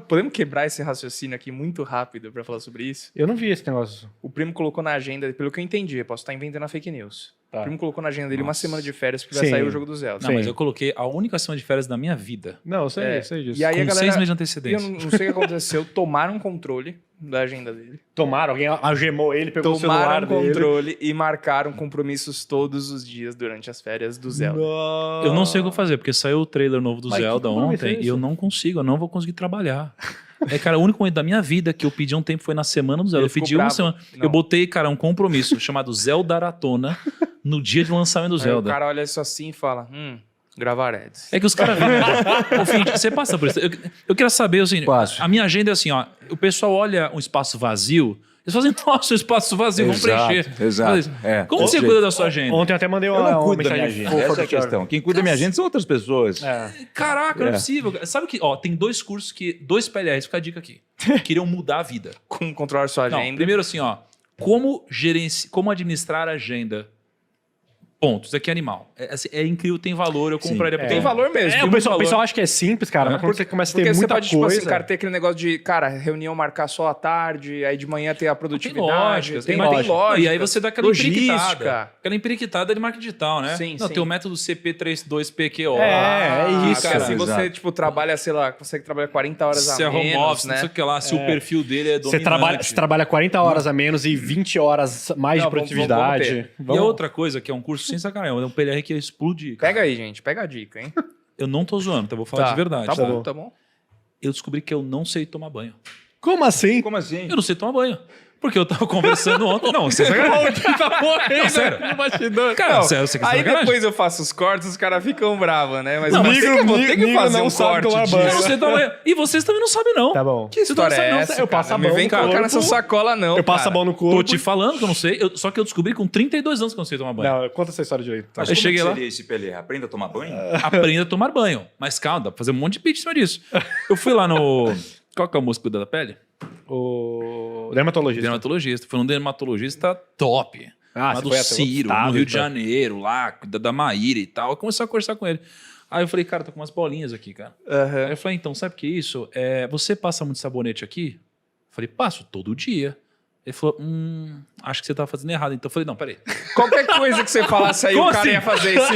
podemos quebrar esse raciocínio aqui muito rápido pra falar sobre isso? Eu não vi esse negócio. O primo colocou na agenda, pelo que eu entendi, eu posso estar inventando a fake news. Tá. O primo colocou na agenda dele uma Nossa. semana de férias porque vai Sim. sair o jogo do Zelda. Não, mas eu coloquei a única semana de férias da minha vida. Não, eu sei, É. eu sei disso. E aí com a galera, 6 meses de eu antecedência. não sei o que aconteceu, tomaram controle da agenda dele. Tomaram, alguém algemou ele, pegou o Tomaram celular dele. controle e marcaram compromissos todos os dias durante as férias do Zelda. Eu não sei o que eu fazer, porque saiu o trailer novo do Mas que Zelda compromisso é ontem e esse? eu não consigo, eu não vou conseguir trabalhar. Cara, o único momento da minha vida que eu pedi um tempo foi na semana do Zelda. Ele Eu pedi ficou uma bravo. semana. Não. Eu botei, cara, um compromisso chamado Zeldaratona no dia de lançamento do Aí o Zelda. cara olha isso assim e fala, gravar ads. É que os caras viram. Ô, Fink, você passa por isso. Eu queria saber, assim, Passo. a minha agenda é assim, ó. O pessoal olha um espaço vazio, eles fazem, nossa, um espaço vazio, vamos preencher. Exato. Mas, É. como você cuida da sua agenda? Ontem eu até mandei Eu uma, não uma cuido da minha mensagem agenda, fofa essa é a do Thiago. questão. Quem cuida da minha agenda são outras pessoas. É. Caraca, não é possível. Sabe que, ó, tem 2 cursos que, 2 PLRs, fica a dica aqui, queriam mudar a vida. Com controlar sua Não, agenda. primeiro assim, ó, como administrar a agenda. Ponto. Isso aqui é animal. É incrível, tem valor, eu compraria. porque Tem valor mesmo. É, tem o muito pessoal, valor. acha que é simples, cara, mas quando você começa a ter Porque você muita pode, tipo coisa... assim, cara, ter aquele negócio de, cara, reunião marcar só à tarde, aí de manhã ter a produtividade. lógica, tem lógica. lógica. E aí você dá aquela logística. empiriquitada. Aquela empiriquitada de marketing digital, né? Sim, Não, sim. tem o método CP32PQO. É isso, Cara, cara. se você, Exato. tipo, trabalha, sei lá, consegue trabalhar 40 horas Se a é home menos, office, né? não sei o que lá, se o perfil dele é Você dominante. trabalha 40 horas a menos e 20 horas mais Não, de vamos produtividade. E a outra coisa, que é um curso sem sacanagem, é um PLR que explodir. cara. Pega aí, gente, pega a dica, hein? Eu não tô zoando, então eu vou falar de verdade. Tá bom, tá bom. Eu descobri que eu não sei tomar banho. Como assim? Como assim? Eu não sei tomar banho. Porque eu tava conversando ontem. Não, você tá morrendo Não, sério. no bastidor. Cara, Não, sério, você quer aí sacanagem? depois eu faço os cortes, os caras ficam bravos, né? Mas Não, eu mas vou ter que fazer um corte tomar disso. banho. Eu não sei tomar banho. E vocês também não sabem, não. Tá bom. Que história Você não é sabe, essa, eu passo cara? a mão Me vem no colocar corpo. nessa sacola, não, Eu passo cara. a mão no corpo. Tô te falando que eu não sei. Só que eu descobri com 32 anos que eu não sei tomar banho. Não, conta essa história direito. Mas Eu como cheguei que lá. seria esse PLR? Aprenda a tomar banho? Aprenda a tomar banho. Mas calma, dá pra fazer um monte de pitch em cima disso. Eu fui lá no... Qual que é o moço que cuida da pele? O dermatologista. Dermatologista. Foi um dermatologista top. Ah, lá você do foi até outro Ciro, estado, no Rio de então. Janeiro, lá, cuida da Maíra e tal. Eu comecei a conversar com ele. Aí eu falei, cara, tô com umas bolinhas aqui, cara. Aí eu falei, então, sabe o que é isso? Você passa muito sabonete aqui? Eu falei, passo todo dia. Ele falou, acho que você tá fazendo errado. Então eu falei, não, peraí. Qualquer coisa que você falasse aí, Como o cara assim? ia fazer esse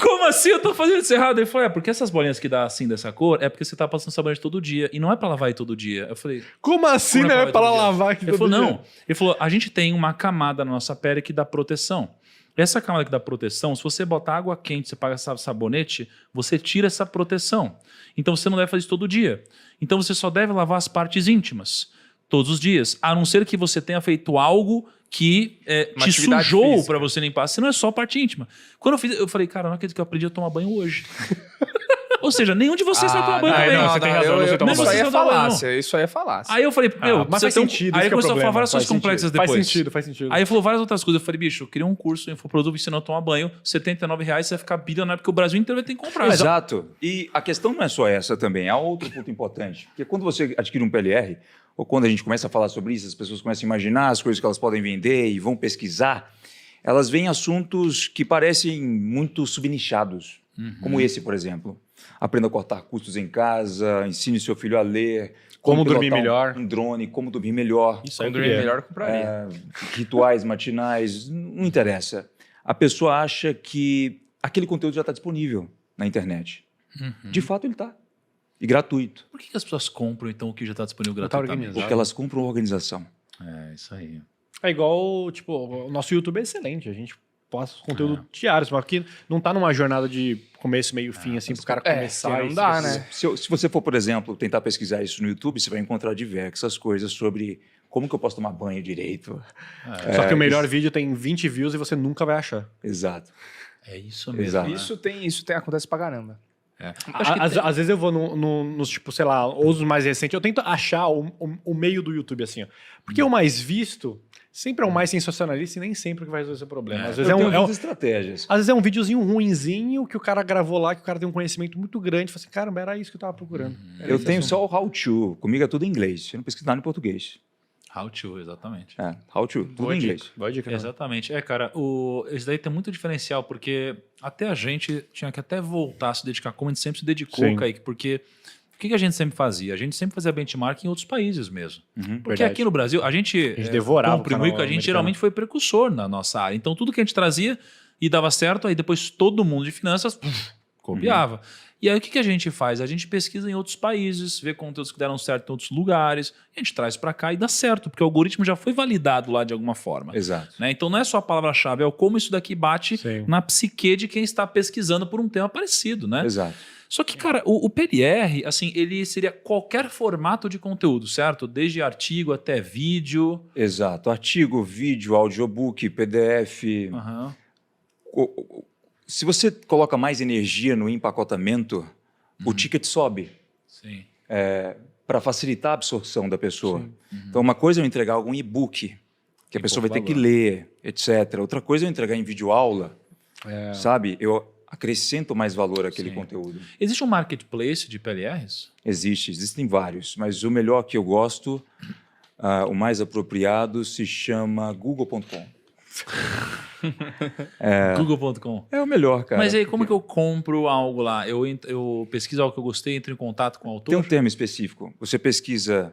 Como assim eu tô fazendo isso errado? Ele falou, porque essas bolinhas que dá assim dessa cor é porque você tá passando sabonete todo dia. E não é pra lavar aí todo dia. Eu falei, Como assim, como né? é É pra todo dia? lavar aqui Ele falou, não. Ele falou, a gente tem uma camada na nossa pele que dá proteção. Essa camada que dá proteção, se você botar água quente, você paga sabonete, você tira essa proteção. Então você não deve fazer isso todo dia. Então você só deve lavar as partes íntimas todos os dias, a não ser que você tenha feito algo que Uma te atividade sujou física. para você limpar. Se não é só a parte íntima. Quando eu fiz, eu falei, cara, não acredito que eu aprendi a tomar banho hoje. Ou seja, nenhum de vocês vai tomar banho também. não, você tem razão, não sei tomar Isso banho. aí é Vocês não tomam banho, não. falácia, isso aí é falácia. Aí eu falei, meu, mas você faz tem sentido, Aí isso que é o começou a falar problema. várias coisas Faz complexas sentido. depois. Faz sentido. Aí ele falou várias outras coisas. Eu falei, bicho, eu queria um curso em infoproduto ensinando a tomar banho, R$79, você vai ficar bilionário, porque o Brasil inteiro vai ter que comprar. Exato. E a questão não é só essa também, há outro ponto importante. Porque quando você adquire um PLR, ou quando a gente começa a falar sobre isso, as pessoas começam a imaginar as coisas que elas podem vender e vão pesquisar, elas veem assuntos que parecem muito subnichados, como esse, por exemplo. Aprenda a cortar custos em casa, ensine seu filho a ler, Como dormir pilotar melhor. um drone, como dormir melhor, Isso aí eu Quando dormir queria. melhor, eu compraria. rituais matinais, não interessa. A pessoa acha que aquele conteúdo já está disponível na internet. Uhum. De fato, ele está. E gratuito. Por que as pessoas compram, então, o que já está disponível Não tá gratuitamente? organizado. Porque elas compram organização. É, isso aí. É igual, tipo, o nosso YouTube é excelente. A gente posta conteúdo diário, mas aqui não tá numa jornada de começo, meio, fim, assim, pro cara começar. não e dá, se- né? Se você for, por exemplo, tentar pesquisar isso no YouTube, você vai encontrar diversas coisas sobre como que eu posso tomar banho direito. Só que o melhor vídeo tem 20 views e você nunca vai achar. Exato. É isso mesmo. Exato. né? Isso acontece pra caramba. Às vezes eu vou nos, tipo, sei lá, ou os mais recentes, eu tento achar o meio do YouTube, assim, ó. Porque o mais visto sempre é o mais sensacionalista e nem sempre que vai resolver esse problema. Às vezes Eu tenho é um, algumas estratégias. às vezes é um videozinho ruinzinho que o cara gravou lá, que o cara tem um conhecimento muito grande. Fala assim, caramba, era isso que eu tava procurando. Era Eu esse tenho assunto. só o how to. Comigo é tudo em inglês. Eu não pesquiso nada em português. How to, exatamente. How to, tudo Boa em dica, inglês. boa dica, não. Exatamente. Cara, esse daí tem muito diferencial, porque até a gente tinha que até voltar a se dedicar, como a gente sempre se dedicou, Sim. Kaique, porque o que a gente sempre fazia? A gente sempre fazia benchmark em outros países mesmo. Porque Verdade. aqui no Brasil, a gente devorava como o Primo canal Rico, a gente americano. geralmente foi precursor na nossa área. Então, tudo que a gente trazia e dava certo, aí depois todo mundo de finanças copiava. E aí, o que a gente faz? A gente pesquisa em outros países, vê conteúdos que deram certo em outros lugares, a gente traz para cá e dá certo, porque o algoritmo já foi validado lá de alguma forma. Exato. Né? Então, não é só a palavra-chave, é o como isso daqui bate Sim. na psique de quem está pesquisando por um tema parecido, né? Exato. Só que, cara, o PLR, assim, ele seria qualquer formato de conteúdo, certo? Desde artigo até vídeo. Exato. Artigo, vídeo, audiobook, PDF. Aham. Se você coloca mais energia no empacotamento, o ticket sobe Sim. para facilitar a absorção da pessoa. Então, uma coisa é eu entregar algum e-book, que a pessoa vai pouco ter que valor. ler, etc. Outra coisa é eu entregar em videoaula, sabe? Eu acrescento mais valor àquele Sim. conteúdo. Existe um marketplace de PLRs? Existem vários, mas o melhor que eu gosto, o mais apropriado, se chama google.com. Google.com. É o melhor, cara. Mas aí, como que eu compro algo lá? Eu pesquiso algo que eu gostei, entro em contato com o autor? Tem um termo específico. Você pesquisa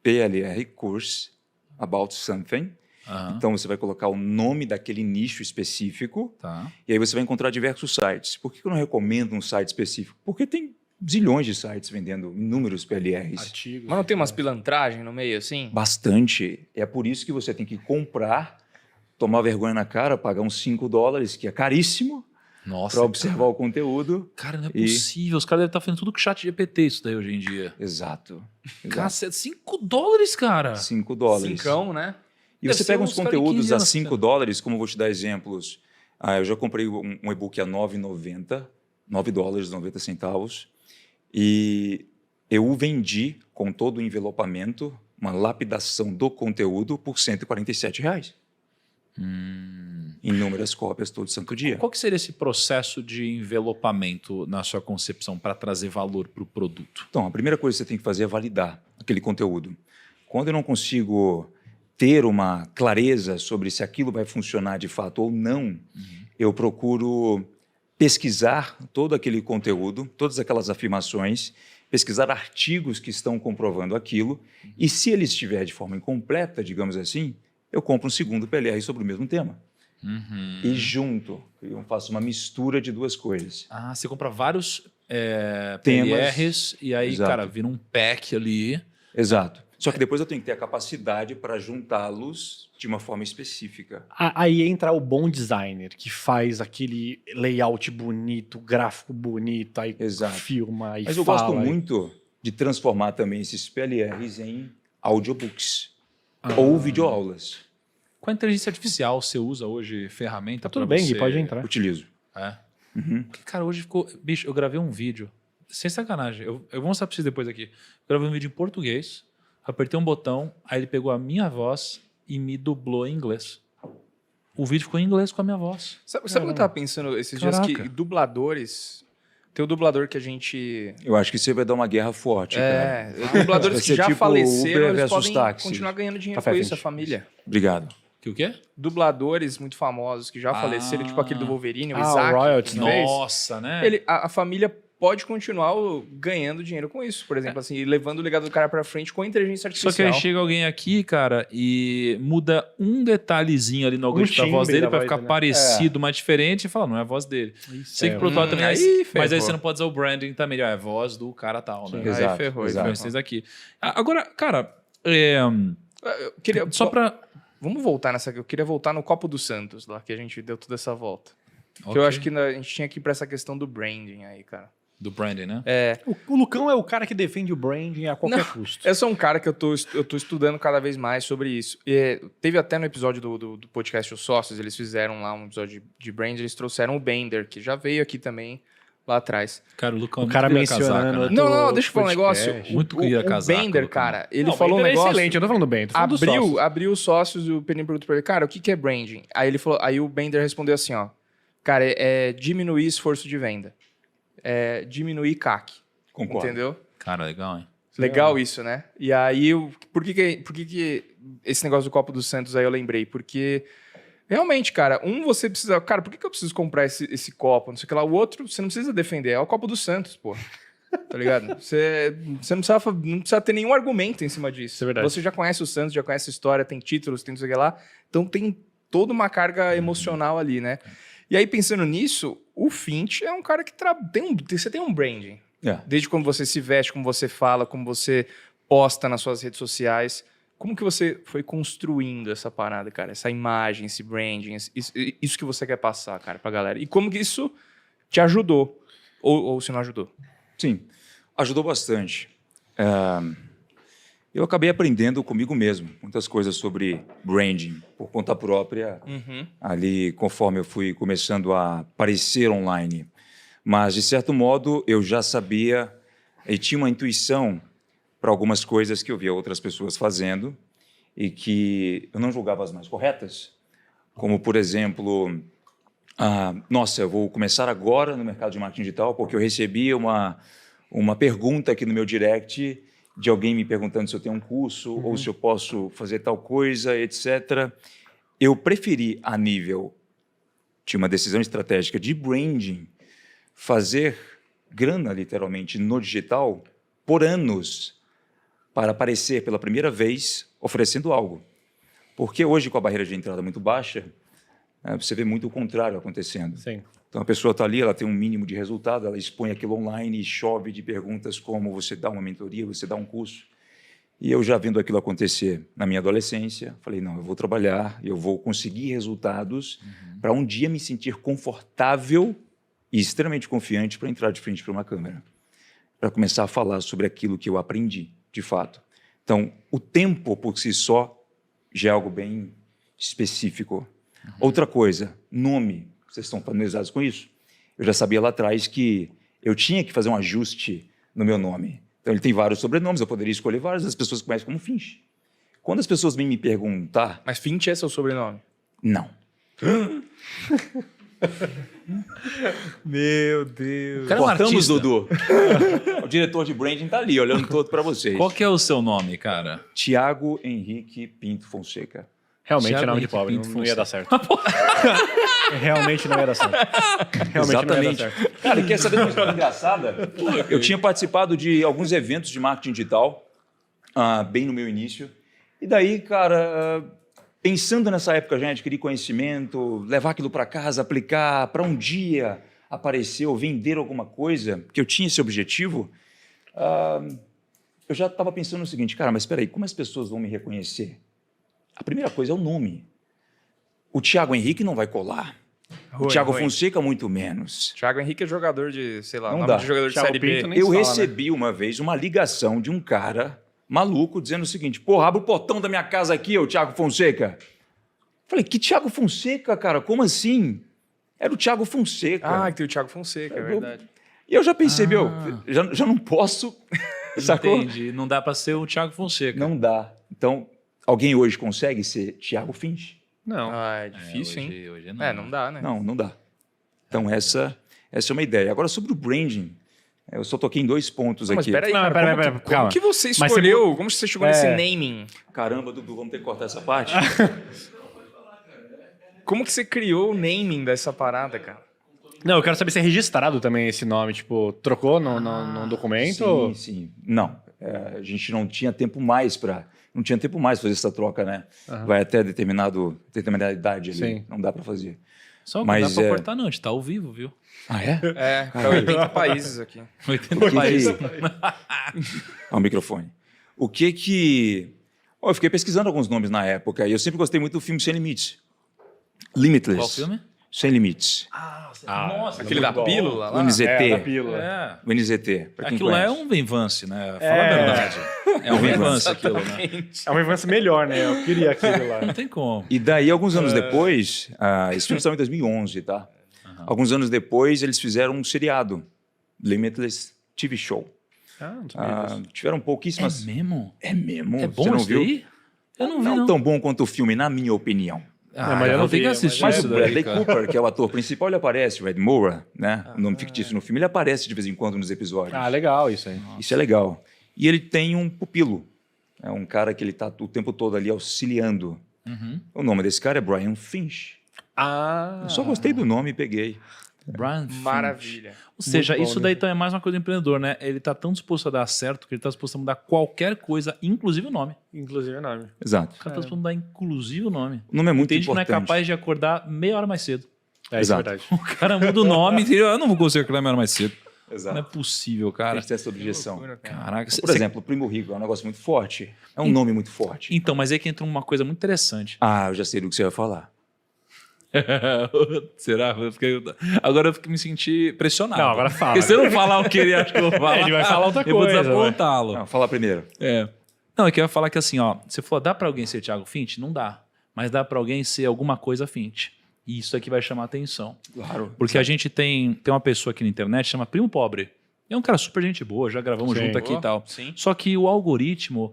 PLR, Course, About Something. Aham. Então, você vai colocar o nome daquele nicho específico Tá. e aí você vai encontrar diversos sites. Por que eu não recomendo um site específico? Porque tem zilhões de sites vendendo inúmeros PLRs. Artigos. Mas não tem umas pilantragens no meio, assim? Bastante. É por isso que você tem que comprar, tomar vergonha na cara, pagar uns $5, que é caríssimo, Nossa. para observar o conteúdo. Cara, não é E- possível. Os caras devem estar fazendo tudo com chat GPT isso daí hoje em dia. Exato. Cacete, $5, cara. $5. Cincão, né? E Deve você ser pega uns uns caras de conteúdos 15 a anos, $5, como eu vou te dar exemplos. Eu já comprei um e-book a $9,90, $9,90. E eu o vendi com todo o envelopamento, uma lapidação do conteúdo, por R$147. Inúmeras cópias todo santo dia. Qual que seria esse processo de envelopamento na sua concepção para trazer valor para o produto? Então, a primeira coisa que você tem que fazer é validar aquele conteúdo. Quando eu não consigo ter uma clareza sobre se aquilo vai funcionar de fato ou não, eu procuro pesquisar todo aquele conteúdo, todas aquelas afirmações, pesquisar artigos que estão comprovando aquilo, e se ele estiver de forma incompleta, digamos assim, eu compro um segundo PLR sobre o mesmo tema. E junto, eu faço uma mistura de duas coisas. Ah, você compra vários Temas. PLRs e aí, Exato. cara, vira um pack ali. Exato. Só que depois eu tenho que ter a capacidade para juntá-los de uma forma específica. Aí entra o bom designer, que faz aquele layout bonito, gráfico bonito, aí Exato. filma, aí Mas eu fala. gosto muito de transformar também esses PLRs em audiobooks ou videoaulas. Com a inteligência artificial, você usa hoje ferramenta Tá tudo pra bem, você... Gui, pode entrar. Utilizo. É. Uhum. Porque, cara, hoje ficou... Bicho, eu gravei um vídeo, sem sacanagem, eu vou mostrar pra vocês depois aqui. Eu gravei um vídeo em português, apertei um botão, aí ele pegou a minha voz e me dublou em inglês. O vídeo ficou em inglês com a minha voz. Sabe o que eu tava pensando esses dias? Caraca. Que dubladores... Tem o dublador que a gente... Eu acho que você vai dar uma guerra forte, cara. Dubladores Vai que ser já tipo faleceram, Uber eles versus podem táxi. continuar ganhando dinheiro Café com isso, a quente. família. Obrigado. Que o quê? Dubladores muito famosos que já faleceram, tipo aquele do Wolverine, o Isaac. o Royalties, que fez. Nossa, né? A família pode continuar ganhando dinheiro com isso, por exemplo, assim, e levando o legado do cara pra frente com a inteligência Só artificial. que aí chega alguém aqui, cara, e muda um detalhezinho ali no algoritmo da timbre voz dele da pra voz ficar dele, né? parecido, mais diferente, e fala, não é a voz dele. Sei que pro outro lado também aí mas ferrou. aí você não pode usar o branding também, é a voz do cara tal, né? Aí Exato, ferrou, exato. ferrou. Vocês aqui. Agora, cara, Eu queria, só pra... Vamos voltar nessa. Eu queria voltar no Copo do Santos, lá, que a gente deu toda essa volta. Que Ok. eu acho que a gente tinha que ir pra essa questão do branding aí, cara. Do branding, né? O Lucão é o cara que defende o branding a qualquer custo. Eu sou um cara que eu tô estudando cada vez mais sobre isso. E, teve até no episódio do podcast Os Sócios, eles fizeram lá um episódio de branding, eles trouxeram o Bender, que já veio aqui também, lá atrás. Cara, o Lucão O cara muito queria mencionando casaca, né? Não, deixa eu falar um podcast. negócio. Muito queria o casaca, Bender, Lucão. cara, ele Não, o falou um Bender é negócio... excelente, eu tô falando do Bender, tô falando dos sócios. Abriu os sócios, o Peninho perguntou pra ele, cara, o que é branding? Aí o Bender respondeu assim, ó, cara, é diminuir esforço de venda, é diminuir CAC, Concordo. entendeu? Cara, legal, hein? Legal isso, né? E aí, por que esse negócio do Copo do Santos aí eu lembrei? Porque, realmente, cara, você precisa... Cara, por que eu preciso comprar esse copo? Não sei o que lá. O outro, você não precisa defender. É o Copo do Santos, pô. Tá ligado? Você não precisa ter nenhum argumento em cima disso. Isso é verdade. Você já conhece o Santos, já conhece a história, tem títulos, tem não sei o que lá. Então, tem toda uma carga emocional ali, né? E aí, pensando nisso, o Fint é um cara que você tem um branding. É. Desde como você se veste, como você fala, como você posta nas suas redes sociais. Como que você foi construindo essa parada, cara? Essa imagem, esse branding, isso que você quer passar, cara, pra galera. E como que isso te ajudou? Ou se não ajudou? Sim, ajudou bastante. Eu acabei aprendendo comigo mesmo muitas coisas sobre branding por conta própria, ali conforme eu fui começando a aparecer online. Mas, de certo modo, eu já sabia e tinha uma intuição para algumas coisas que eu via outras pessoas fazendo e que eu não julgava as mais corretas, como, por exemplo, nossa, eu vou começar agora no mercado de marketing digital porque eu recebi uma pergunta aqui no meu direct de alguém me perguntando se eu tenho um curso ou se eu posso fazer tal coisa, etc. Eu preferi, a nível de uma decisão estratégica de branding, fazer grana, literalmente, no digital por anos para aparecer pela primeira vez oferecendo algo. Porque hoje, com a barreira de entrada muito baixa, você vê muito o contrário acontecendo. Sim. Então, a pessoa está ali, ela tem um mínimo de resultado, ela expõe aquilo online e chove de perguntas como você dá uma mentoria, você dá um curso. E eu já vendo aquilo acontecer na minha adolescência, falei, não, eu vou trabalhar, eu vou conseguir resultados para um dia me sentir confortável e extremamente confiante para entrar de frente para uma câmera, para começar a falar sobre aquilo que eu aprendi, de fato. Então, o tempo por si só já é algo bem específico. Outra coisa, nome. Vocês estão familiarizados com isso? Eu já sabia lá atrás que eu tinha que fazer um ajuste no meu nome. Então, ele tem vários sobrenomes, eu poderia escolher vários, as pessoas conhecem como Finch. Quando as pessoas vêm me perguntar... Mas Fint é seu sobrenome? Não. Meu Deus. Cara, é um Cortamos, artista. Dudu. O diretor de branding está ali, olhando todo para vocês. Qual que é o seu nome, cara? Tiago Henrique Pinto Fonseca. Realmente Thiago é nome de Henrique pobre, Pinto não ia Fonseca. dar certo. Realmente não ia dar certo. Realmente não ia dar certo. Cara, e quer saber de uma história engraçada? Eu tinha participado de alguns eventos de marketing digital, bem no meu início. E daí, cara, pensando nessa época já, adquirir conhecimento, levar aquilo para casa, aplicar, para um dia aparecer ou vender alguma coisa, que eu tinha esse objetivo, eu já estava pensando no seguinte, cara, mas espera aí, como as pessoas vão me reconhecer? A primeira coisa é o nome. O Thiago Henrique não vai colar. O Thiago Fonseca, muito menos. Thiago Henrique é jogador de, sei lá, Não nome dá. de jogador de Thiago Série Pinto B. nem Eu fala, recebi uma vez uma ligação de um cara maluco dizendo o seguinte, porra, abre o portão da minha casa aqui, ô Thiago Fonseca. Falei, que Thiago Fonseca, cara? Como assim? Era o Thiago Fonseca. Ah, que tem o Thiago Fonseca, é verdade. E eu já pensei, já não posso, sacou? Entendi. Não dá pra ser o Thiago Fonseca. Não dá. Então, alguém hoje consegue ser Thiago Finch? Não. Ah, é difícil, hein? Hoje Não dá, né? Não dá. Então, essa é uma ideia. Agora, sobre o branding, eu só toquei em 2 pontos Mas aqui. peraí, Não, cara, pera, como calma. que você Mas escolheu? Como você chegou nesse É. naming? Caramba, Dudu, vamos ter que cortar essa parte? Como que você criou o naming dessa parada, cara? Não, eu quero saber se é registrado também esse nome. Tipo, trocou no documento? Sim, sim. Não, a gente não tinha tempo mais para fazer essa troca, né? Vai até determinada idade ali. Sim. Não dá para fazer. Só que Mas não dá pra é- cortar, não. A gente tá ao vivo, viu? Ah, é? É, para 80 países aqui. 80 países. Ao microfone. O que... Ó, eu fiquei pesquisando alguns nomes na época e eu sempre gostei muito do filme Sem Limites. Limitless. Qual filme? Sem Limites. Nossa, Aquele da pílula O lá. NZT. É, da pílula. É. O NZT. Pra quem Aquilo lá é conhece. um Venvance, né? Fala a verdade. É um Venvance aquilo, né? É uma infância melhor, né? Eu queria aquilo lá. Não tem como. E daí, alguns anos depois, esse filme saiu em 2011, tá? Alguns anos depois, eles fizeram um seriado, Limitless TV Show. Ah, não sabia disso. Tiveram É pouquíssimas... mesmo? É mesmo? É Você bom não isso viu? daí? Eu não vi, Não não. tão bom quanto o filme, na minha opinião. Ah, mas eu eu não vou ter vi, que assistir Mas isso o daí, Bradley cara. Cooper, que é o ator principal, ele aparece, o Ed Moore, né? O nome fictício no filme, ele aparece de vez em quando nos episódios. Ah, legal isso aí. Isso é legal. E ele tem um pupilo. É um cara que ele está o tempo todo ali auxiliando. O nome desse cara é Brian Finch. Ah, Eu só gostei do nome e peguei. Brian Finch. Maravilha. Ou seja, Muito bom, isso daí então é mais uma coisa do empreendedor, né? Ele tá tão disposto a dar certo que ele tá disposto a mudar qualquer coisa, inclusive o nome. inclusive o nome. Exato. O cara tá disposto a mudar inclusive o nome. O nome é muito Tem gente que não é importante. capaz de acordar meia hora mais cedo. É, isso é Exato. verdade. O cara muda o nome e eu não vou conseguir acordar meia hora mais cedo. Exato. Não é possível, Cara, cara. tem que ter essa objeção. Caraca. Por exemplo, o Primo Rico é um negócio muito forte. É um nome muito forte. Então, mas é que entra uma coisa muito interessante. Ah, eu já sei do que você vai falar. Será? Agora eu me senti pressionado. Não, agora fala. Porque se eu não falar o que ele acha que eu vou falar, Ele vai falar outra eu vou coisa, desapontá-lo. Não, fala primeiro. É. Não, é que eu ia falar que assim, ó, você falou, dá pra alguém ser Thiago Finch? Não dá. Mas dá pra alguém ser alguma coisa Finch. E isso aqui vai chamar atenção. Claro. Porque a gente tem uma pessoa aqui na internet, chama Primo Pobre. É um cara super gente boa, já gravamos Sim. junto aqui e tal. Sim. Só que o algoritmo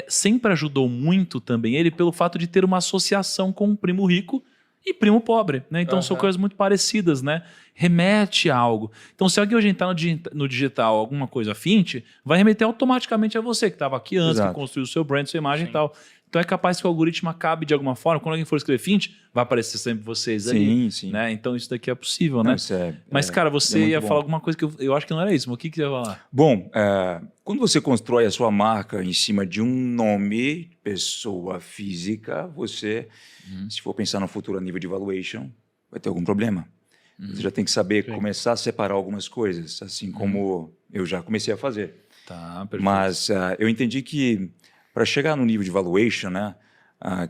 sempre ajudou muito também ele pelo fato de ter uma associação com o primo rico e primo pobre, né? Então são coisas muito parecidas, né? Remete a algo. Então se alguém hoje entrar no digital alguma coisa Finch, vai remeter automaticamente a você que estava aqui antes, Exato. que construiu o seu brand, sua imagem e tal. Então é capaz que o algoritmo acabe de alguma forma. Quando alguém for escrever Finch, vai aparecer sempre vocês ali. Sim, sim. Né? Então isso daqui é possível, Não, né? isso é- Mas, é- cara, é você muito ia bom. falar alguma coisa que eu acho que não era isso. Mas o que você ia falar? Bom, quando você constrói a sua marca em cima de um nome, pessoa física, você, se for pensar no futuro a nível de valuation, vai ter algum problema. Você já tem que saber começar a separar algumas coisas, assim como eu já comecei a fazer. Tá, perfeito. Mas eu entendi que para chegar no nível de valuation, né,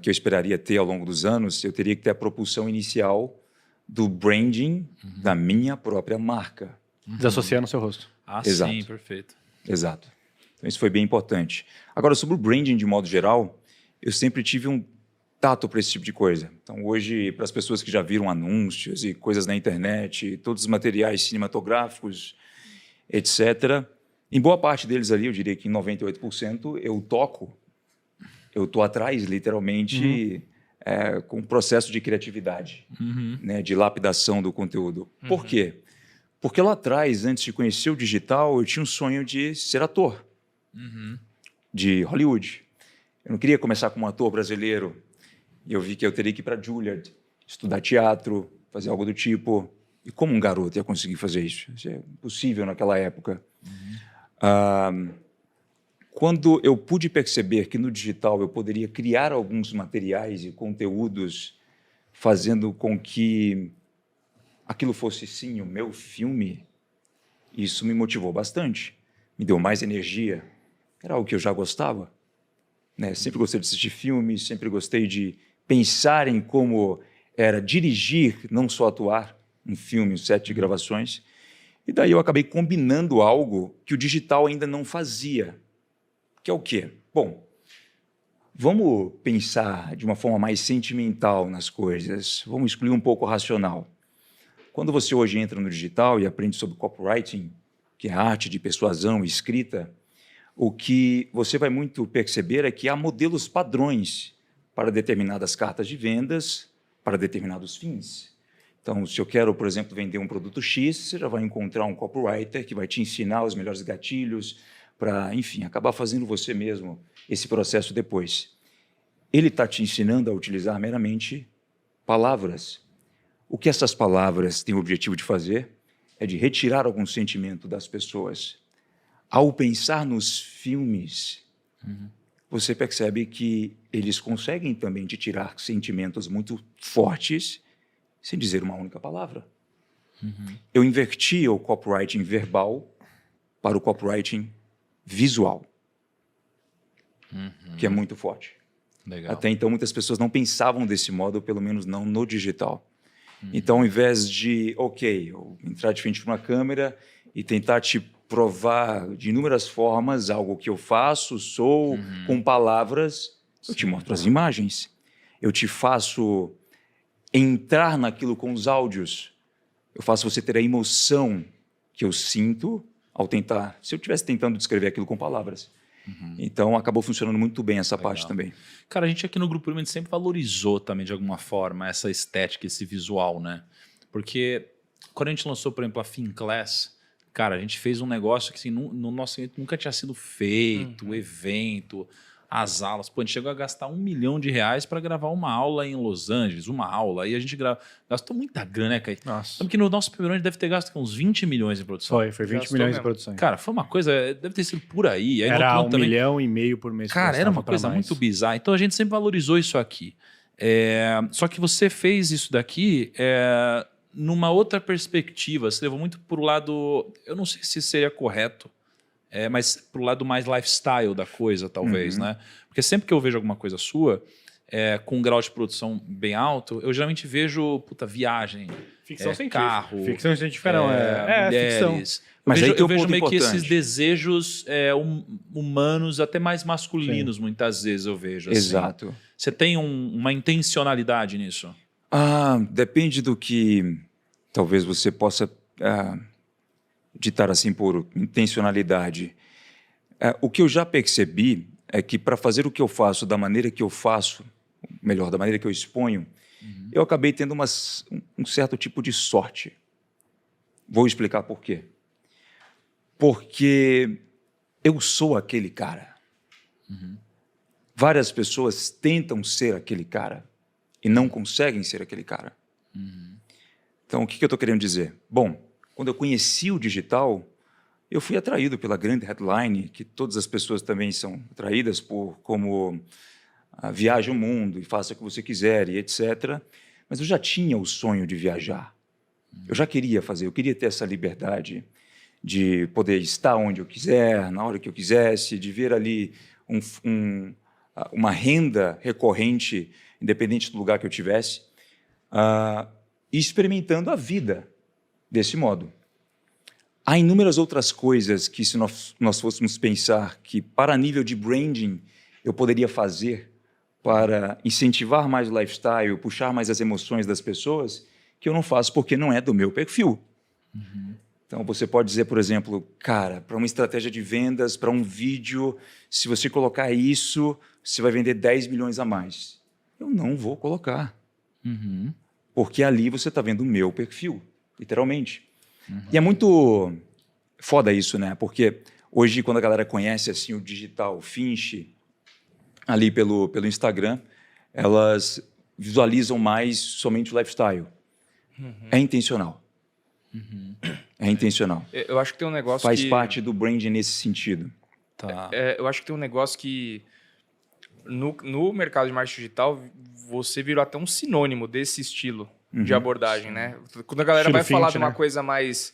que eu esperaria ter ao longo dos anos, eu teria que ter a propulsão inicial do branding da minha própria marca. Desassociando o seu rosto. Ah, Exato. sim, perfeito. Exato. Então, isso foi bem importante. Agora, sobre o branding de modo geral, eu sempre tive um tato para esse tipo de coisa. Então, hoje, para as pessoas que já viram anúncios e coisas na internet, todos os materiais cinematográficos, etc., em boa parte deles ali, eu diria que em 98%, eu estou atrás, literalmente, com o processo de criatividade, né, de lapidação do conteúdo. Por quê? Porque lá atrás, antes de conhecer o digital, eu tinha um sonho de ser ator de Hollywood. Eu não queria começar como um ator brasileiro. E eu vi que eu teria que ir para Juilliard, estudar teatro, fazer algo do tipo. E como um garoto ia conseguir fazer isso? Isso é impossível naquela época. Quando eu pude perceber que no digital eu poderia criar alguns materiais e conteúdos fazendo com que aquilo fosse, sim, o meu filme, isso me motivou bastante. Me deu mais energia. Era algo que eu já gostava. Né? Sempre gostei de assistir filmes, sempre gostei de pensar em como era dirigir, não só atuar, um filme, um set de gravações. E daí eu acabei combinando algo que o digital ainda não fazia. Que é o quê? Bom, vamos pensar de uma forma mais sentimental nas coisas. Vamos excluir um pouco o racional. Quando você hoje entra no digital e aprende sobre copywriting, que é a arte de persuasão e escrita, o que você vai muito perceber é que há modelos padrões para determinadas cartas de vendas, para determinados fins. Então, se eu quero, por exemplo, vender um produto X, você já vai encontrar um copywriter que vai te ensinar os melhores gatilhos para, enfim, acabar fazendo você mesmo esse processo depois. Ele está te ensinando a utilizar meramente palavras. O que essas palavras têm o objetivo de fazer é de retirar algum sentimento das pessoas. Ao pensar nos filmes, você percebe que eles conseguem também te tirar sentimentos muito fortes sem dizer uma única palavra. Eu inverti o copywriting verbal para o copywriting visual, que é muito forte. Legal. Até então, muitas pessoas não pensavam desse modo, pelo menos não no digital. Então, ao invés de, eu entrar de frente para uma câmera e tentar te provar de inúmeras formas algo que eu faço, sou, com palavras, eu te mostro as imagens. Eu te faço entrar naquilo com os áudios. Eu faço você ter a emoção que eu sinto ao tentar, se eu estivesse tentando descrever aquilo com palavras. Então, acabou funcionando muito bem essa parte também. Cara, a gente aqui no Grupo Primo, a gente sempre valorizou também, de alguma forma, essa estética, esse visual, né? Porque quando a gente lançou, por exemplo, a Finclass, cara, a gente fez um negócio que assim, no nosso evento nunca tinha sido feito, o evento, as aulas. Pô, a gente chegou a gastar R$1 milhão para gravar uma aula em Los Angeles, aí a gente gastou muita grana, né, Caí? Nossa. Sabe que no nosso primeiro ano a gente deve ter gasto uns 20 milhões em produção. Foi 20 Gastou milhões mesmo. de produção. Cara, foi uma coisa, deve ter sido por aí. Aí no Era outro 1,5 ano também, milhão por mês. cara, era uma coisa muito bizarra. Então a gente sempre valorizou isso aqui. Só que você fez isso daqui numa outra perspectiva. Você levou muito para o lado, eu não sei se seria correto, mas para o lado mais lifestyle da coisa, talvez, né? Porque sempre que eu vejo alguma coisa sua, com um grau de produção bem alto, eu geralmente vejo, viagem, Ficção científica. carro, Ficção científica não, ficção. mulheres. Mas aí tem Eu um vejo ponto meio que esses importante. desejos humanos, até mais masculinos, muitas vezes eu vejo. Assim. Exato. Você tem uma intencionalidade nisso? Depende do que talvez você possa ditar assim por intencionalidade. O que eu já percebi é que para fazer o que eu faço da maneira que eu faço, melhor, da maneira que eu exponho, eu acabei tendo um certo tipo de sorte. Vou explicar por quê. Porque eu sou aquele cara. Várias pessoas tentam ser aquele cara e não conseguem ser aquele cara. Então, o que eu estou querendo dizer? Bom, quando eu conheci o digital, eu fui atraído pela grande headline, que todas as pessoas também são atraídas por, como viaje o mundo e faça o que você quiser e etc. Mas eu já tinha o sonho de viajar. Eu já queria fazer, eu queria ter essa liberdade de poder estar onde eu quiser, na hora que eu quisesse, de ver ali uma renda recorrente, independente do lugar que eu tivesse, e experimentando a vida desse modo. Há inúmeras outras coisas que, se nós fôssemos pensar que, para nível de branding, eu poderia fazer para incentivar mais o lifestyle, puxar mais as emoções das pessoas, que eu não faço porque não é do meu perfil. Então, você pode dizer, por exemplo, cara, para uma estratégia de vendas, para um vídeo, se você colocar isso, você vai vender 10 milhões a mais. Eu não vou colocar. Porque ali você está vendo o meu perfil, literalmente. E é muito foda isso, né? Porque hoje, quando a galera conhece assim, o digital, o Finch, ali pelo Instagram, elas visualizam mais somente o lifestyle. É intencional. É intencional. Eu acho que tem um negócio Faz que... parte do branding nesse sentido. Tá. eu acho que tem um negócio que no mercado de marketing digital você virou até um sinônimo desse estilo de abordagem, né? Quando a galera Estilo vai falar Finch, de uma né? coisa mais...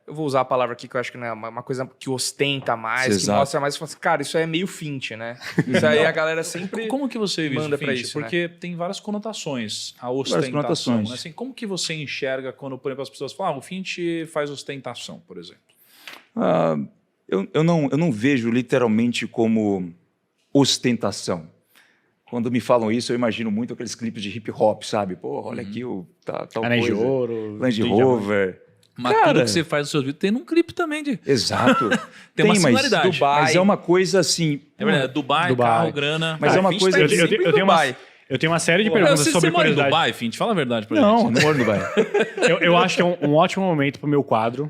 eu vou usar a palavra aqui que eu acho que não é uma coisa que ostenta mais, que Exato. mostra mais. Você fala assim, cara, isso aí é meio Finch, né? Isso aí a galera sempre... Como que você manda manda pra para isso, isso? né? Porque tem várias conotações a ostentação. conotações. Né? Assim, como que você enxerga quando, por exemplo, as pessoas falam, o Finch faz ostentação, por exemplo? Eu não vejo literalmente como ostentação. Quando me falam isso, eu imagino muito aqueles clipes de hip hop, sabe? Pô, olha aqui tal Anéis de coisa. ouro. Land de Rover. Mas Cara, tudo que você faz nos seus vídeos tem num clipe também. Exato. Tem uma mas similaridade. Dubai. Mas é uma coisa assim... É verdade, Dubai, carro, grana. Mas é uma Finch coisa... tá Eu, aqui eu, sempre eu em tenho uma, Dubai. eu tenho uma série de Pô, perguntas você sobre mora em curiosidade. Dubai, Finch? Fala a verdade pra Não, gente. não moro no Dubai. Eu acho que é um ótimo momento pro meu quadro,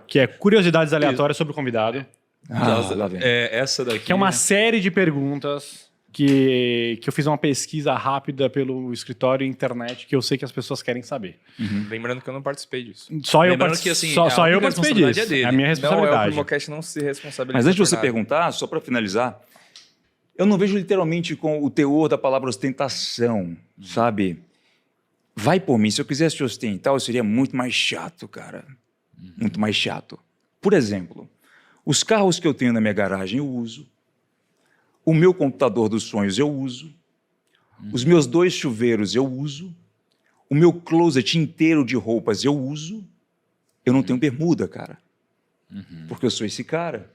que é curiosidades aleatórias sobre o convidado. Lá vem. Essa daqui. Que é uma série de perguntas que eu fiz uma pesquisa rápida pelo escritório e internet que eu sei que as pessoas querem saber. Lembrando que eu não participei disso. Só eu, Lembrando que, assim, só a eu única participei responsabilidade disso. é dele. É a minha Não, é o responsabilidade. Primocast não se responsabiliza. Mas antes de por você nada. perguntar, só para finalizar, eu não vejo literalmente com o teor da palavra ostentação, sabe? Vai por mim, se eu quisesse te ostentar, eu seria muito mais chato, cara. Muito mais chato. Por exemplo, os carros que eu tenho na minha garagem eu uso, o meu computador dos sonhos eu uso, os meus 2 chuveiros eu uso, o meu closet inteiro de roupas eu uso, eu não tenho bermuda, cara. Porque eu sou esse cara.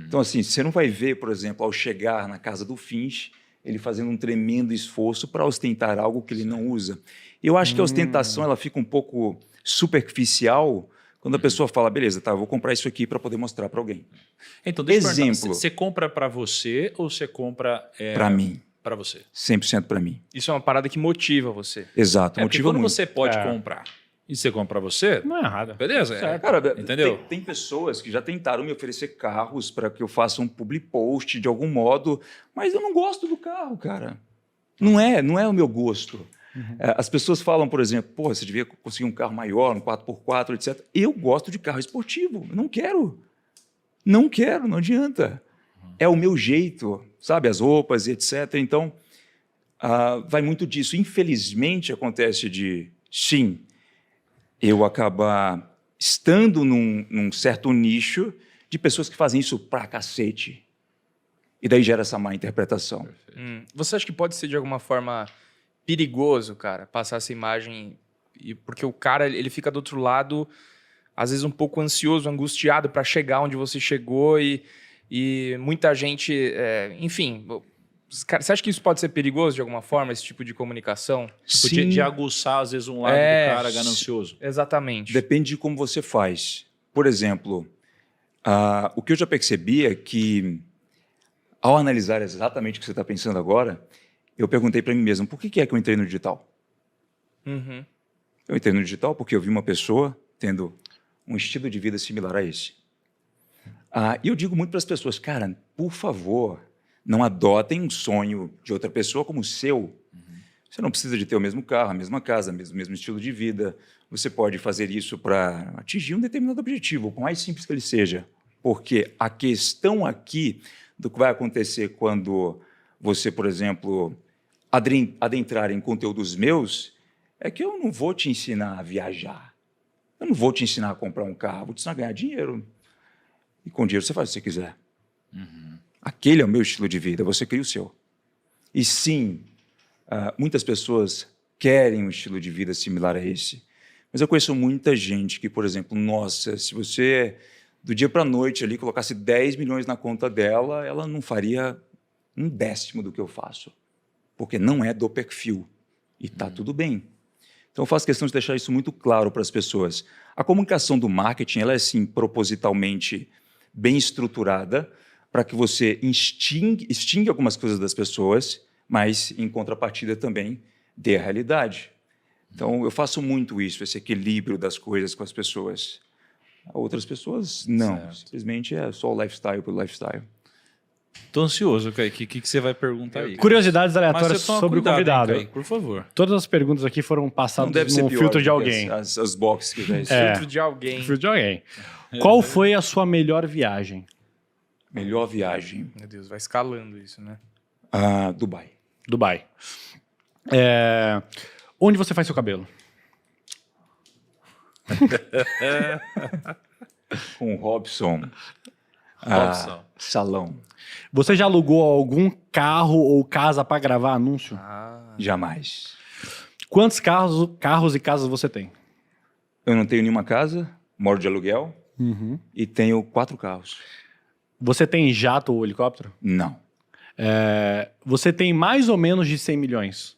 Então, assim, você não vai ver, por exemplo, ao chegar na casa do Finch, ele fazendo um tremendo esforço para ostentar algo que ele não usa. Eu acho que a ostentação ela fica um pouco superficial quando a pessoa fala, beleza, tá, eu vou comprar isso aqui para poder mostrar para alguém. Então, deixa eu perguntar, Exemplo. você compra para você ou você compra Para mim, para você? 100% para mim. Isso é uma parada que motiva você. Exato, Porque motiva quando muito. você pode comprar e você compra para você, Não é errado. beleza. Cara, Entendeu? Tem pessoas que já tentaram me oferecer carros para que eu faça um public post de algum modo, mas eu não gosto do carro, cara. Não é o meu gosto. As pessoas falam, por exemplo, pô, você devia conseguir um carro maior, um 4x4, etc. Eu gosto de carro esportivo. Eu não quero. Não quero, não adianta. É o meu jeito, sabe? As roupas, etc. Então, vai muito disso. Infelizmente, acontece sim, eu acabar estando num certo nicho de pessoas que fazem isso pra cacete. E daí gera essa má interpretação. Você acha que pode ser de alguma forma perigoso, cara, passar essa imagem? Porque o cara, ele fica do outro lado, às vezes um pouco ansioso, angustiado para chegar onde você chegou e muita gente, enfim... Você acha que isso pode ser perigoso de alguma forma, esse tipo de comunicação? Tipo, Sim. de aguçar, às vezes, um lado do cara ganancioso. Exatamente. Depende de como você faz. Por exemplo, o que eu já percebi é que, ao analisar exatamente o que você está pensando agora, eu perguntei para mim mesmo, por que é que eu entrei no digital? Uhum. Eu entrei no digital porque eu vi uma pessoa tendo um estilo de vida similar a esse. E eu digo muito para as pessoas, cara, por favor, não adotem um sonho de outra pessoa como o seu. Você não precisa de ter o mesmo carro, a mesma casa, o mesmo estilo de vida. Você pode fazer isso para atingir um determinado objetivo, por mais simples que ele seja. Porque a questão aqui do que vai acontecer quando você, por exemplo, adentrar em conteúdos meus, é que eu não vou te ensinar a viajar. Eu não vou te ensinar a comprar um carro, vou te ensinar a ganhar dinheiro. E com dinheiro você faz o que você quiser. Aquele é o meu estilo de vida, você cria o seu. E sim, muitas pessoas querem um estilo de vida similar a esse. Mas eu conheço muita gente que, por exemplo, nossa, se você, do dia para a noite, ali, colocasse 10 milhões na conta dela, ela não faria 1/10 do que eu faço. Porque não é do perfil. E está tudo bem. Então, eu faço questão de deixar isso muito claro para as pessoas. A comunicação do marketing, ela é, sim, propositalmente bem estruturada, para que você extinga algumas coisas das pessoas, mas, em contrapartida, também dê a realidade. Então, eu faço muito isso, esse equilíbrio das coisas com as pessoas. Outras pessoas, não. Certo. Simplesmente é só o lifestyle pelo lifestyle. Tô ansioso, Kaique. O que você vai perguntar aí? Curiosidades Mas aleatórias você toma sobre cuidado, o convidado. hein, Kaique, por favor. Todas as perguntas aqui foram Não passadas deve ser no pior filtro de do que alguém. as boxes que eu já recebi. Filtro de alguém. Filtro de alguém. Qual foi a sua melhor viagem? Melhor viagem. Meu Deus, vai escalando isso, né? Dubai. Dubai. Onde você faz seu cabelo? Com o Robson. Robson. Salão. Você já alugou algum carro ou casa para gravar anúncio? Jamais. Quantos carros e casas você tem? Eu não tenho nenhuma casa, moro de aluguel e tenho 4 carros. Você tem jato ou helicóptero? Não. Você tem mais ou menos de 100 milhões?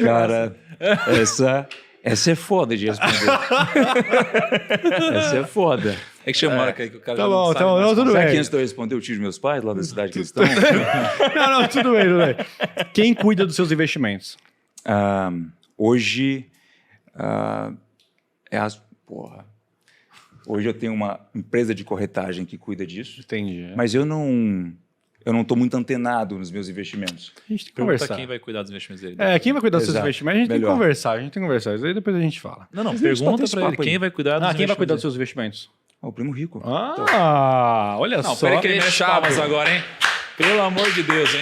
Cara, essa é foda de responder. Essa é foda. É que chama a hora que o cara Tá já bom, não tá sabe bom, mais não, tudo Será que bem. antes de eu responder o tio dos meus pais, lá da cidade que eles estão? Não, tudo bem, tudo bem. Quem cuida dos seus investimentos? Hoje é as... Porra. Hoje eu tenho uma empresa de corretagem que cuida disso, Entendi. mas eu não estou muito antenado nos meus investimentos. A gente tem que Pergunta conversar. quem vai cuidar dos investimentos dele. Quem vai cuidar dos seus Exato. investimentos? A gente tem Melhor. que conversar, isso aí depois a gente fala. Não, Mas a gente pergunta bate esse pra ele. papo aí. Quem vai cuidar dos Quem vai cuidar dos investimentos seus investimentos? O primo rico. Olha dele? Não, só. peraí que ele mexe Fechado. palmas agora, hein? Pelo amor de Deus, hein?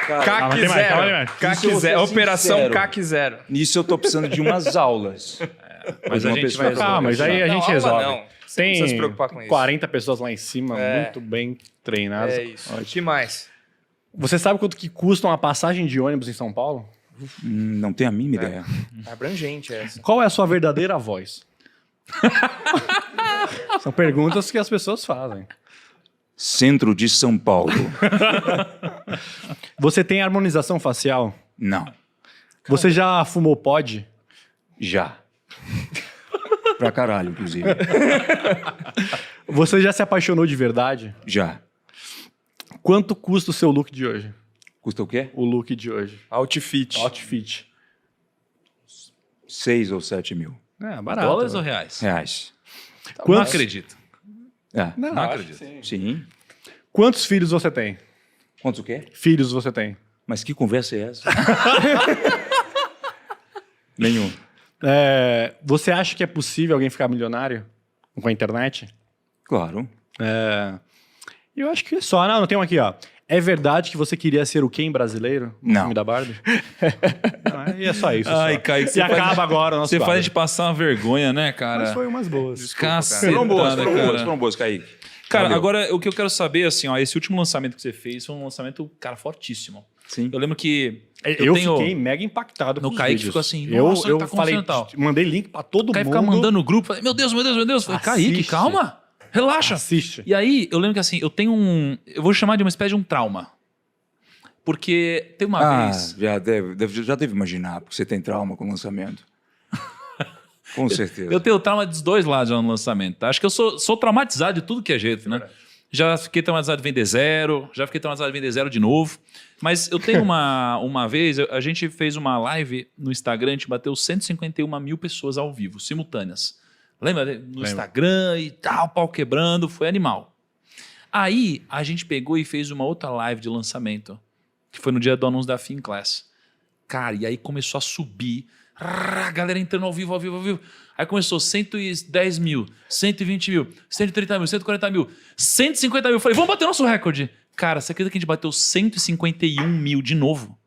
Cara, CAC mas tem mais, calma aí, zero. mais. CAC Isso eu vou zero. ser Operação sincero. CAC zero. nisso eu estou precisando de umas aulas. Mas De a uma gente pessoa vai pra Ah, mas aí a Não, gente aula resolve. não. Você não precisa se preocupar com isso. 40 pessoas lá em cima, É. muito bem treinadas. É isso. O que mais? Você sabe quanto que custa uma passagem de ônibus em São Paulo? Não tenho a mínima ideia. Abrangente essa. Qual é a sua verdadeira voz? São perguntas que as pessoas fazem. Centro de São Paulo. Você tem harmonização facial? Não. Você já fumou pod? Já. Pra caralho, inclusive. Você já se apaixonou de verdade? Já. Quanto custa o seu look de hoje? Custa o quê? O look de hoje. Outfit. Outfit. 6 ou 7 mil Barato. Dólares ou reais? reais. Não Quantos... acredito. É. Não, Não acho acredito. que sim. Sim. Quantos filhos você tem? Quantos o quê? Filhos você tem? Mas que conversa é essa? Nenhum. Você acha que é possível alguém ficar milionário com a internet? Claro. Eu acho que é só. Não, tem um aqui, ó. É verdade que você queria ser o Ken brasileiro? No Não. filme da Barbie? Não, e é só isso. Ai, só. Kaique, E acaba agora o nosso Você faz a quadro. gente passar uma vergonha, né, cara? Mas foi umas boas. Cacetada, Foram boas, cara. foram boas, Kaique. Cara, Valeu. agora o que eu quero saber, assim, ó, esse último lançamento que você fez foi um lançamento, cara, fortíssimo. Sim. Eu lembro que Eu tenho... fiquei mega impactado No com os Kaique vídeos. ficou assim, eu nossa, eu tá falei, acontecendo tal. mandei link pra todo O Kaique mundo. ficava mandando no grupo, falei, meu Deus, meu Deus, meu Deus. Eu falei, Kaique, Assiste. calma, relaxa. Assiste. E aí, eu lembro que assim, eu tenho um... Eu vou chamar de uma espécie de um trauma. Porque tem uma vez... Já deve imaginar, porque você tem trauma com o lançamento. Com certeza. Eu tenho trauma dos dois lados já no lançamento, tá? Acho que eu sou traumatizado de tudo que é jeito, né? Já fiquei traumatizado de vender zero, já fiquei traumatizado de vender zero de novo. Mas eu tenho uma vez, a gente fez uma live no Instagram, a gente bateu 151 mil pessoas ao vivo, simultâneas. Lembra? No Instagram e tal, pau quebrando, foi animal. Aí, a gente pegou e fez uma outra live de lançamento, que foi no dia do anúncio da Finclass. Cara, e aí começou a subir, a galera entrando ao vivo. Aí começou 110 mil, 120 mil, 130 mil, 140 mil, 150 mil. Eu falei, vamos bater nosso recorde. Cara, você acredita que a gente bateu 151 mil de novo?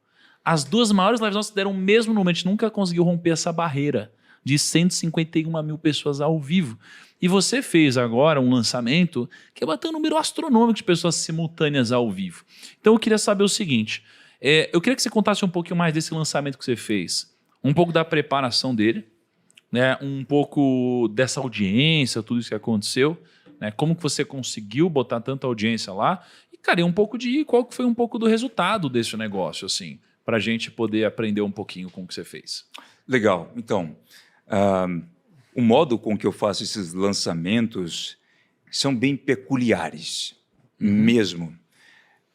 As duas maiores lives nossas deram o mesmo número, a gente nunca conseguiu romper essa barreira de 151 mil pessoas ao vivo. E você fez agora um lançamento que bateu um número astronômico de pessoas simultâneas ao vivo. Então eu queria saber o seguinte, eu queria que você contasse um pouquinho mais desse lançamento que você fez, um pouco da preparação dele, né, um pouco dessa audiência, tudo isso que aconteceu, né, como que você conseguiu botar tanta audiência lá, e, cara, e um pouco de qual que foi um pouco do resultado desse negócio, assim, para a gente poder aprender um pouquinho com o que você fez. Legal. Então, o modo com que eu faço esses lançamentos são bem peculiares, mesmo.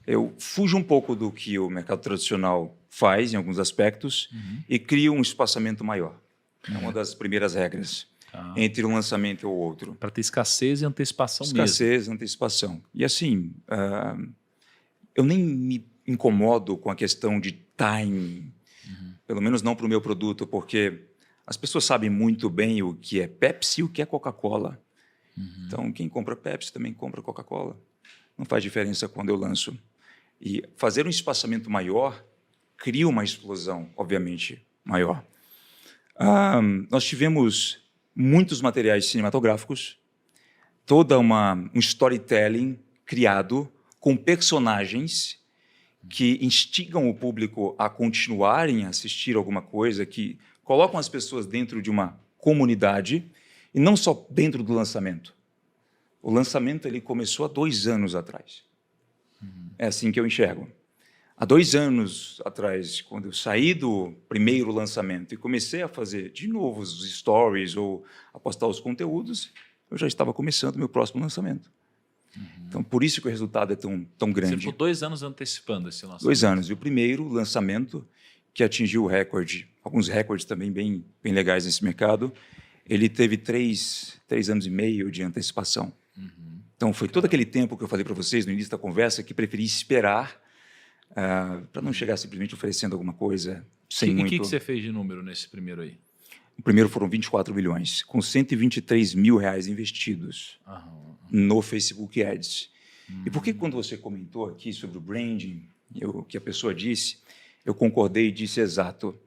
Eu fujo um pouco do que o mercado tradicional faz em alguns aspectos e crio um espaçamento maior. É uma das primeiras regras entre um lançamento e o outro. Para ter escassez e antecipação mesmo. Escassez, antecipação. E assim, eu nem me incomodo com a questão de timing, pelo menos não para o meu produto, porque as pessoas sabem muito bem o que é Pepsi e o que é Coca-Cola. Então, quem compra Pepsi também compra Coca-Cola. Não faz diferença quando eu lanço. E fazer um espaçamento maior cria uma explosão, obviamente, maior. Nós tivemos muitos materiais cinematográficos, toda um storytelling criado com personagens que instigam o público a continuarem a assistir alguma coisa, que colocam as pessoas dentro de uma comunidade e não só dentro do lançamento. O lançamento ele começou há 2 anos atrás. É assim que eu enxergo. Há 2 anos atrás, quando eu saí do primeiro lançamento e comecei a fazer de novo os stories ou a postar os conteúdos, eu já estava começando o meu próximo lançamento. Então, por isso que o resultado é tão grande. Você ficou 2 anos antecipando esse lançamento. 2 anos. E o primeiro lançamento que atingiu o recorde, alguns recordes também bem legais nesse mercado, ele teve 3 anos e meio de antecipação. Então, foi todo aquele tempo que eu falei para vocês no início da conversa que preferi esperar para não chegar simplesmente oferecendo alguma coisa sem muito... E o que você fez de número nesse primeiro aí? O primeiro foram 24 bilhões, com 123 mil reais investidos no Facebook Ads. E por que quando você comentou aqui sobre o branding, o que a pessoa disse, eu concordei e disse exato.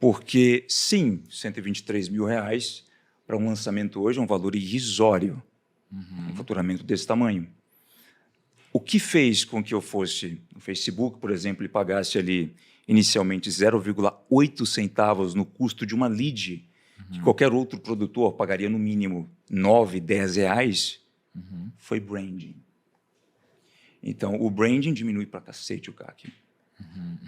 Porque, sim, 123 mil reais para um lançamento hoje é um valor irrisório, um faturamento desse tamanho. O que fez com que eu fosse no Facebook, por exemplo, e pagasse ali inicialmente 0,8 centavos no custo de uma lead, que qualquer outro produtor pagaria no mínimo 9, 10 reais, foi branding. Então, o branding diminui para cacete o CAC.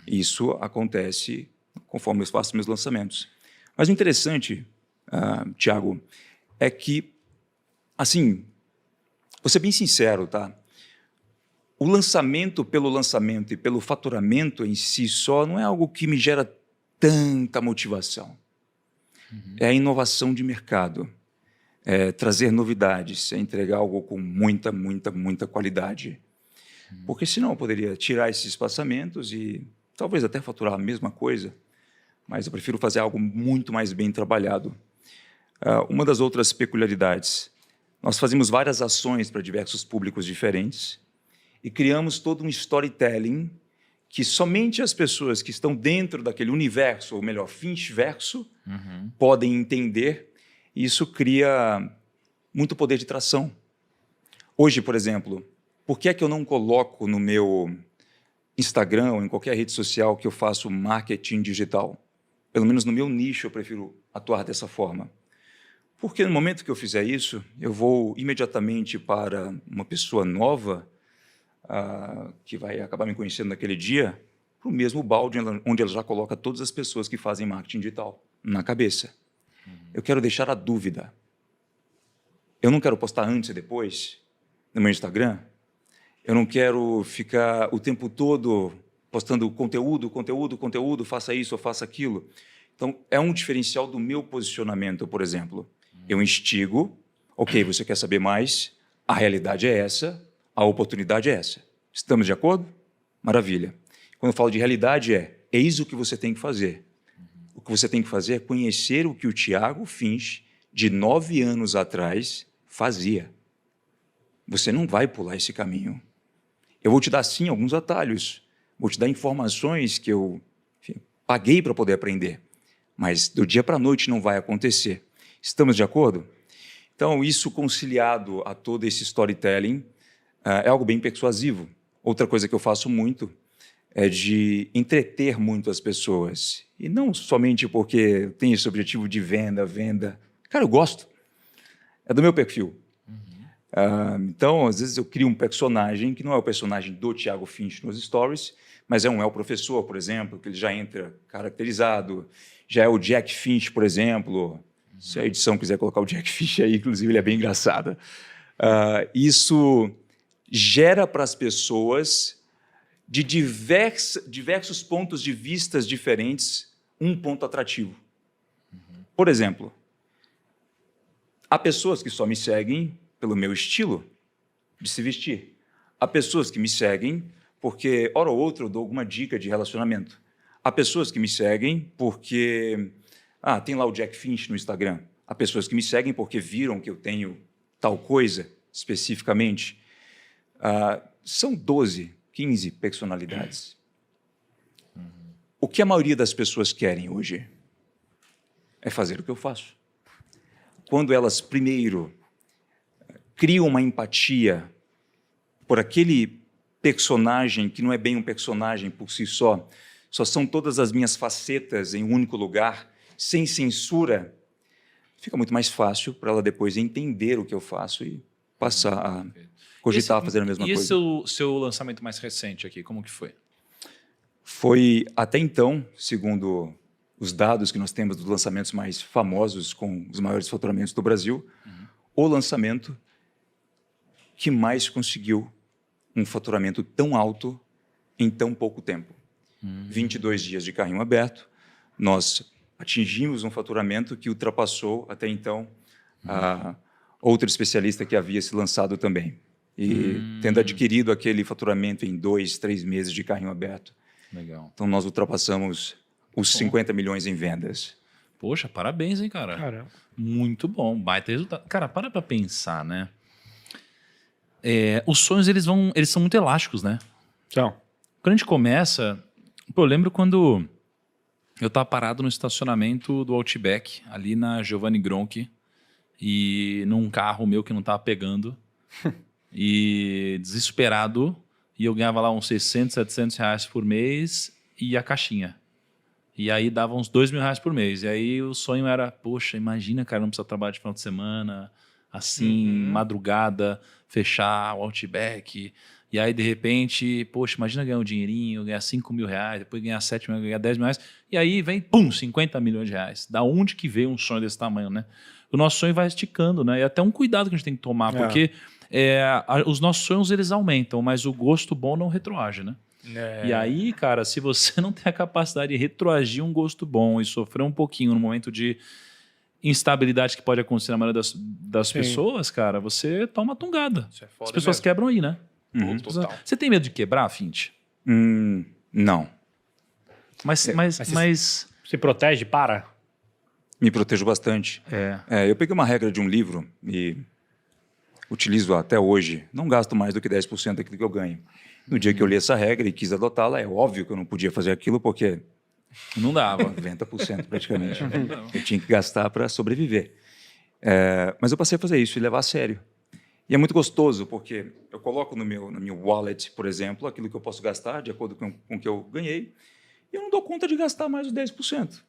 Isso acontece conforme eu faço meus lançamentos. Mas o interessante, Thiago, é que, assim, vou ser bem sincero, tá? O lançamento pelo lançamento e pelo faturamento em si só não é algo que me gera tanta motivação. É a inovação de mercado, é trazer novidades, é entregar algo com muita, muita, muita qualidade. Porque senão eu poderia tirar esses espaçamentos e talvez até faturar a mesma coisa, mas eu prefiro fazer algo muito mais bem trabalhado. Uma das outras peculiaridades, nós fazemos várias ações para diversos públicos diferentes e criamos todo um storytelling que somente as pessoas que estão dentro daquele universo, ou melhor, Finchverso, podem entender, e isso cria muito poder de tração. Hoje, por exemplo, por que é que eu não coloco no meu Instagram ou em qualquer rede social que eu faço marketing digital? Pelo menos no meu nicho eu prefiro atuar dessa forma. Porque no momento que eu fizer isso, eu vou imediatamente para uma pessoa nova que vai acabar me conhecendo naquele dia, para o mesmo balde onde ela já coloca todas as pessoas que fazem marketing digital na cabeça. Eu quero deixar a dúvida. Eu não quero postar antes e depois no meu Instagram. Eu não quero ficar o tempo todo postando conteúdo, faça isso ou faça aquilo. Então, é um diferencial do meu posicionamento, por exemplo. Eu instigo, ok, você quer saber mais? A realidade é essa, a oportunidade é essa. Estamos de acordo? Maravilha. Quando eu falo de realidade eis o que você tem que fazer. O que você tem que fazer é conhecer o que o Thiago Finch, de 9 anos atrás, fazia. Você não vai pular esse caminho. Eu vou te dar, sim, alguns atalhos. Vou te dar informações que eu paguei para poder aprender. Mas do dia para a noite não vai acontecer. Estamos de acordo? Então, isso conciliado a todo esse storytelling é algo bem persuasivo. Outra coisa que eu faço muito é de entreter muito as pessoas. E não somente porque tem esse objetivo de venda. Cara, eu gosto. É do meu perfil. Então, às vezes eu crio um personagem que não é o personagem do Thiago Finch nos stories, mas é o professor, por exemplo, que ele já entra caracterizado, já é o Jack Finch, por exemplo. Se a edição quiser colocar o Jack Finch aí, inclusive, ele é bem engraçado. Isso gera para as pessoas, de diversos pontos de vistas diferentes, um ponto atrativo. Por exemplo, há pessoas que só me seguem pelo meu estilo de se vestir. Há pessoas que me seguem porque, hora ou outra, eu dou alguma dica de relacionamento. Há pessoas que me seguem porque... tem lá o Jack Finch no Instagram. Há pessoas que me seguem porque viram que eu tenho tal coisa, especificamente. São 12, 15 personalidades. O que a maioria das pessoas querem hoje é fazer o que eu faço. Quando elas, primeiro, criam uma empatia por aquele personagem que não é bem um personagem por si só são todas as minhas facetas em um único lugar, sem censura, fica muito mais fácil para ela depois entender o que eu faço e passar a cogitar a fazer a mesma coisa. E seu lançamento mais recente aqui, como que foi? Foi, até então, segundo os dados que nós temos dos lançamentos mais famosos, com os maiores faturamentos do Brasil, o lançamento que mais conseguiu um faturamento tão alto em tão pouco tempo. 22 dias de carrinho aberto, nós atingimos um faturamento que ultrapassou até então a outro especialista que havia se lançado também. E tendo adquirido aquele faturamento em 2, 3 meses de carrinho aberto. Legal. Então, nós ultrapassamos os 50 milhões em vendas. Poxa, parabéns, hein, cara? Caramba. Muito bom, baita resultado. Cara, para pra pensar, né? Os sonhos, eles são muito elásticos, né? Então, Quando a gente começa... Pô, eu lembro quando eu tava parado no estacionamento do Outback, ali na Giovanni Gronchi, e num carro meu que não tava pegando, e desesperado, e eu ganhava lá uns 600, 700 reais por mês, e a caixinha. E aí dava uns 2 mil reais por mês. E aí o sonho era, poxa, imagina, cara, não precisa trabalhar de final de semana, assim, madrugada, fechar o Outback. E aí, de repente, poxa, imagina ganhar um dinheirinho, ganhar 5 mil reais, depois ganhar 7 mil, ganhar 10 mil reais. E aí vem, pum, 50 milhões de reais. Da onde que veio um sonho desse tamanho, né? O nosso sonho vai esticando, né? E até um cuidado que a gente tem que tomar, porque os nossos sonhos, eles aumentam, mas o gosto bom não retroage, né? E aí, cara, se você não tem a capacidade de retroagir um gosto bom e sofrer um pouquinho no momento de instabilidade que pode acontecer na maioria das pessoas, cara, você toma tungada. Isso é As foda pessoas mesmo. quebram aí, né? Total. Você tem medo de quebrar, Fint? Não. Mas se protege, para. Me protejo bastante. Eu peguei uma regra de um livro e utilizo até hoje. Não gasto mais do que 10% daquilo que eu ganho. No dia que eu li essa regra e quis adotá-la, é óbvio que eu não podia fazer aquilo porque não dava. 90% praticamente. Eu tinha que gastar para sobreviver. Mas eu passei a fazer isso e levar a sério. E é muito gostoso, porque eu coloco no meu wallet, por exemplo, aquilo que eu posso gastar de acordo com o que eu ganhei, e eu não dou conta de gastar mais os 10%.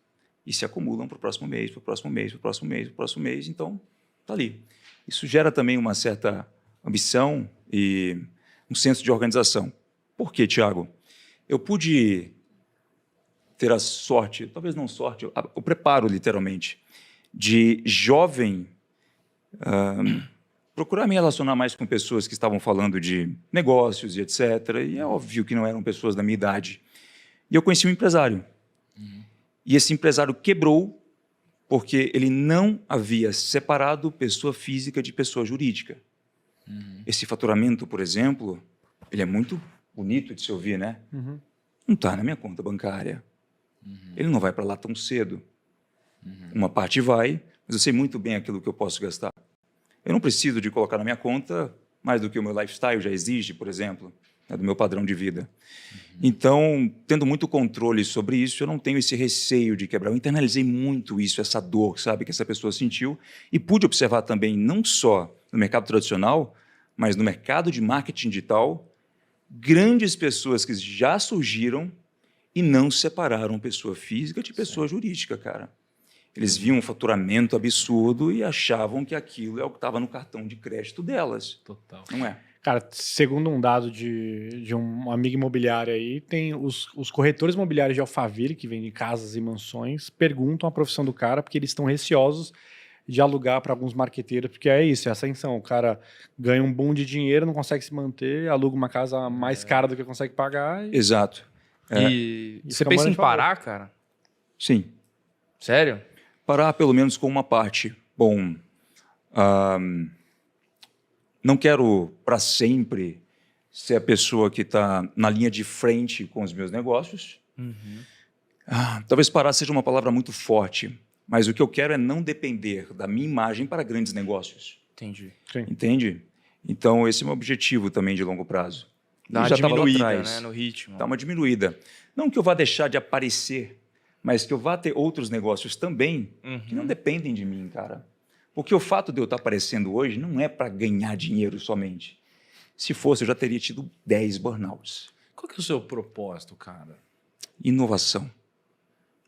E se acumulam para o próximo mês, para o próximo mês, para o próximo mês, para o próximo mês, então está ali. Isso gera também uma certa ambição e um senso de organização. Por quê, Thiago? Eu pude ter a sorte, talvez não sorte, o preparo, literalmente, de jovem procurar me relacionar mais com pessoas que estavam falando de negócios e etc. E é óbvio que não eram pessoas da minha idade. E eu conheci um empresário. E esse empresário quebrou porque ele não havia separado pessoa física de pessoa jurídica. Esse faturamento, por exemplo, ele é muito bonito de se ouvir, né? Não está na minha conta bancária. Ele não vai para lá tão cedo. Uma parte vai, mas eu sei muito bem aquilo que eu posso gastar. Eu não preciso de colocar na minha conta mais do que o meu lifestyle já exige, por exemplo, do meu padrão de vida. Então, tendo muito controle sobre isso, eu não tenho esse receio de quebrar. Eu internalizei muito isso, essa dor, sabe, que essa pessoa sentiu, e pude observar também, não só no mercado tradicional, mas no mercado de marketing digital, grandes pessoas que já surgiram e não separaram pessoa física de pessoa jurídica, cara. Eles viam um faturamento absurdo e achavam que aquilo é o que estava no cartão de crédito delas. Total. Não é? Cara, segundo um dado de um amigo imobiliário aí, tem os corretores imobiliários de Alphaville, que vendem casas e mansões, perguntam a profissão do cara porque eles estão receosos de alugar para alguns marqueteiros, porque é isso, é ascensão. O cara ganha um boom de dinheiro, não consegue se manter, aluga uma casa mais cara do que consegue pagar. Exato. E você Fica pensa morando em de favor. parar, cara? Sim. Sério? Parar pelo menos com uma parte. Bom, não quero para sempre ser a pessoa que está na linha de frente com os meus negócios. Talvez parar seja uma palavra muito forte, mas o que eu quero é não depender da minha imagem para grandes negócios. Entendi. Entende? Então, esse é o meu objetivo também de longo prazo. Dá E uma já estava lá diminuída, atrás. né, no ritmo. Dá uma diminuída. Não que eu vá deixar de aparecer, mas que eu vá ter outros negócios também que não dependem de mim, cara. Porque o fato de eu estar aparecendo hoje não é para ganhar dinheiro somente. Se fosse, eu já teria tido 10 burnouts. Qual que é o seu propósito, cara? Inovação.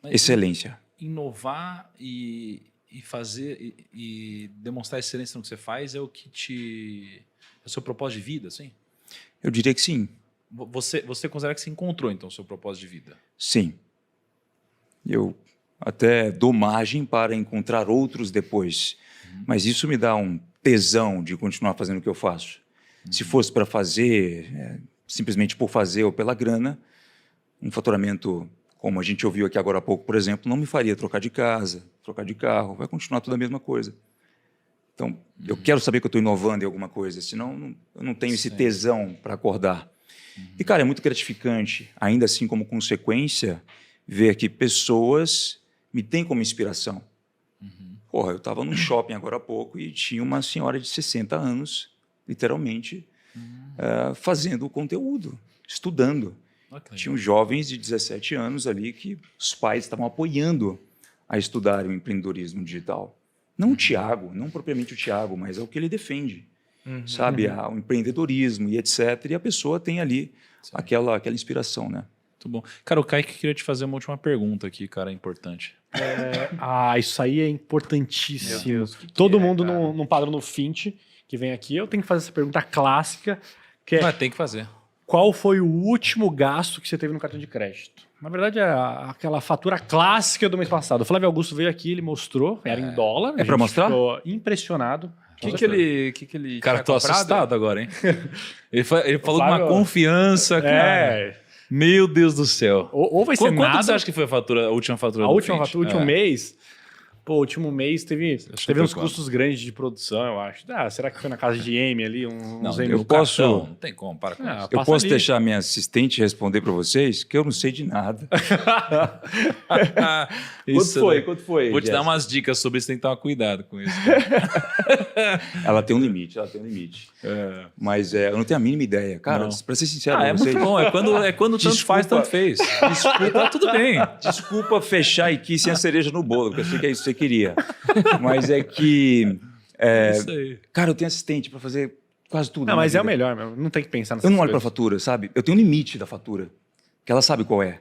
Mas Excelência. Inovar e fazer e demonstrar excelência no que você faz é o que é o seu propósito de vida, assim? Eu diria que sim. Você considera que você encontrou, então, o seu propósito de vida? Sim. Eu até dou margem para encontrar outros depois. Mas isso me dá um tesão de continuar fazendo o que eu faço. Se fosse para fazer, simplesmente por fazer ou pela grana, um faturamento como a gente ouviu aqui agora há pouco, por exemplo, não me faria trocar de casa, trocar de carro, vai continuar tudo a mesma coisa. Então, eu quero saber que eu estou inovando em alguma coisa, senão eu não tenho esse tesão para acordar. E, cara, é muito gratificante, ainda assim como consequência, ver que pessoas me têm como inspiração. Porra, eu estava num shopping agora há pouco e tinha uma senhora de 60 anos, literalmente, fazendo o conteúdo, estudando. Tinham jovens de 17 anos ali que os pais estavam apoiando a estudar o empreendedorismo digital. Não o Thiago, não propriamente o Thiago, mas é o que ele defende. Sabe, o empreendedorismo e etc. E a pessoa tem ali aquela inspiração, né? Muito bom. Cara, o Kaique queria te fazer uma última pergunta aqui, cara, importante. Isso aí é importantíssimo. Meu Deus, que Todo é, mundo cara? num padrão no Fint que vem aqui, eu tenho que fazer essa pergunta clássica, que é Mas tem que fazer. qual foi o último gasto que você teve no cartão de crédito? Na verdade, é aquela fatura clássica do mês passado. O Flávio Augusto veio aqui, ele mostrou, era em dólar. É pra mostrar? Ficou impressionado. O que ele Cara, tinha tô comprado? assustado agora, hein? Ele falou com Flávio- uma confiança, cara. Meu Deus do céu. Ou vai ser Quanto nada. você acha que foi a última fatura A do última Fint? fatura, o último mês. Pô, o último mês teve foi uns quanto? custos grandes de produção, eu acho. Será que foi na casa de M ali? Não, Uns eu M? posso- cartão, não tem como, para com isso. Eu Passa posso ali. deixar minha assistente responder para vocês, que eu não sei de nada. Isso, né? Quanto foi? Vou te dar Jéssica? umas dicas sobre isso, tem que tomar cuidado com isso. Cara. Ela tem um limite, Mas eu não tenho a mínima ideia. Cara, Não. para ser sincero É com vocês... muito bom. É quando tanto Desculpa. faz, tanto fez. Tá tudo bem. Desculpa fechar aqui sem a cereja no bolo, porque eu sei que é isso que você queria. Mas é que... Isso aí. Cara, eu tenho assistente para fazer quase tudo. Não, na mas é o vida. melhor mesmo. Não tem que pensar nessas Eu não olho para a coisas. fatura, sabe? Eu tenho um limite da fatura, que ela sabe qual é.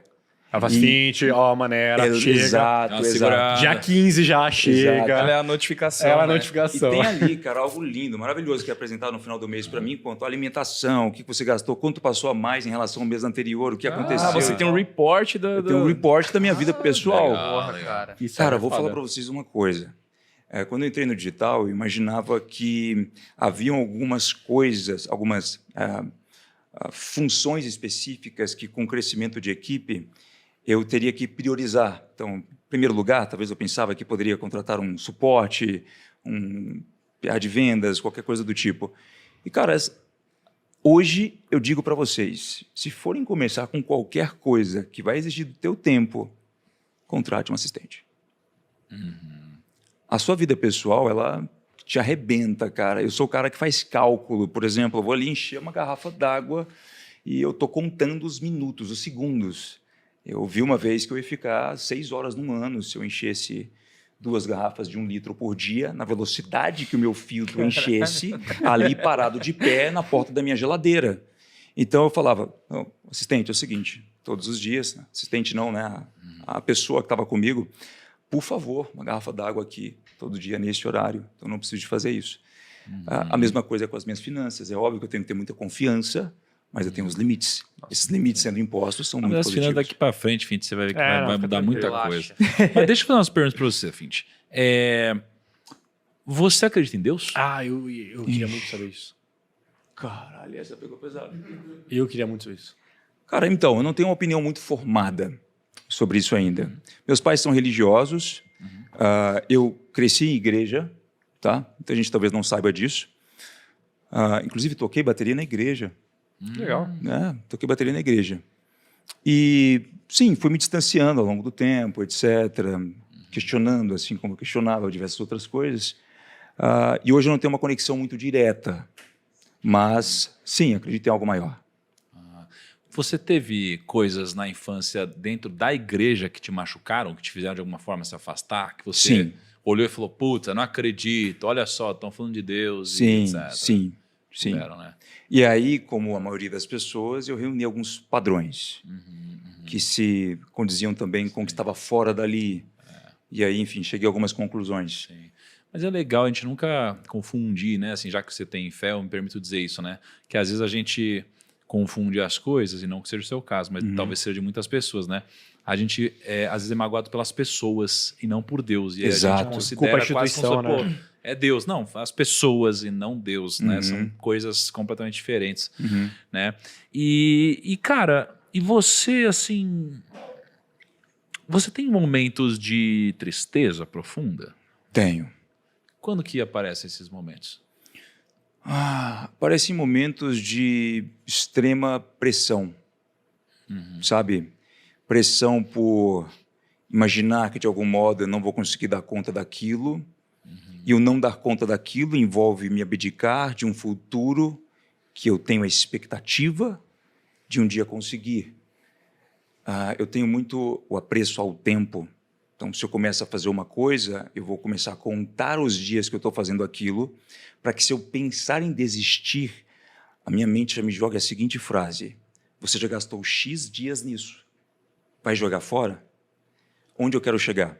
Ela faz Fint, maneira, chega. Exato, Dá uma exato. segurada. Dia 15 já chega. Ela é a notificação. Ela é a né? E notificação. tem ali, cara, algo lindo, maravilhoso que é apresentado no final do mês para mim, quanto à alimentação, o que você gastou, quanto passou a mais em relação ao mês anterior, o que aconteceu. Você tem um report da... Eu tenho um report da minha vida pessoal. legal. Porra, cara. Cara, vou falar para vocês uma coisa. Quando eu entrei no digital, eu imaginava que haviam algumas coisas, algumas funções específicas que, com o crescimento de equipe, eu teria que priorizar. Então, em primeiro lugar, talvez eu pensava que poderia contratar um suporte, um PA de vendas, qualquer coisa do tipo. E, cara, hoje eu digo para vocês, se forem começar com qualquer coisa que vai exigir do teu tempo, contrate um assistente. A sua vida pessoal, ela te arrebenta, cara. Eu sou o cara que faz cálculo. Por exemplo, eu vou ali encher uma garrafa d'água e eu estou contando os minutos, os segundos. Eu vi uma vez que eu ia ficar 6 horas num ano se eu enchesse 2 garrafas de 1 litro por dia, na velocidade que o meu filtro enchesse, ali parado de pé na porta da minha geladeira. Então eu falava, assistente, é o seguinte, todos os dias, assistente não, né? A pessoa que estava comigo, por favor, uma garrafa d'água aqui, todo dia nesse horário, então não preciso de fazer isso. A mesma coisa com as minhas finanças, é óbvio que eu tenho que ter muita confiança, mas eu tenho os limites. Esses limites sendo impostos são muito Mas as finanças positivos. daqui para frente, Fint, você vai ver que É, vai não, mudar fica muita tranquilo. coisa. Mas deixa eu fazer umas perguntas para você, Fint. Você acredita em Deus? Eu queria muito saber isso. Caralho, essa pegou pesado. Eu queria muito saber isso. Cara, então, eu não tenho uma opinião muito formada sobre isso ainda. Meus pais são religiosos, eu cresci em igreja, tá? Muita gente talvez não saiba disso. Inclusive, toquei bateria na igreja. Legal. Né? Toquei bateria na igreja. E, sim, fui me distanciando ao longo do tempo, etc., questionando, assim como eu questionava diversas outras coisas. E hoje eu não tenho uma conexão muito direta, mas, sim, acredito em algo maior. Você teve coisas na infância dentro da igreja que te machucaram, que te fizeram de alguma forma se afastar? Que você Sim. olhou e falou, puta, não acredito, olha só, estão falando de Deus Sim, e etc. sim, sim. Tiveram, né? E aí, como a maioria das pessoas, eu reuni alguns padrões que se condiziam também com o que estava fora dali. E aí, enfim, cheguei a algumas conclusões. Sim. Mas é legal a gente nunca confundir, né? Assim, já que você tem fé, eu me permito dizer isso, né? Que às vezes a gente confunde as coisas, e não que seja o seu caso, mas talvez seja de muitas pessoas, né? A gente, às vezes, é magoado pelas pessoas e não por Deus. E aí Exato. a gente considera Culpa a quase como instituição, se fosse, pô, é Deus. Não, as pessoas e não Deus, né? São coisas completamente diferentes, né? E, cara, e você, assim... Você tem momentos de tristeza profunda? Tenho. Quando que aparecem esses momentos? Parecem momentos de extrema pressão, sabe? Pressão por imaginar que, de algum modo, eu não vou conseguir dar conta daquilo, e o não dar conta daquilo envolve me abdicar de um futuro que eu tenho a expectativa de um dia conseguir. Eu tenho muito o apreço ao tempo. Então, se eu começo a fazer uma coisa, eu vou começar a contar os dias que eu estou fazendo aquilo, para que, se eu pensar em desistir, a minha mente já me joga a seguinte frase: você já gastou X dias nisso. Vai jogar fora? Onde eu quero chegar?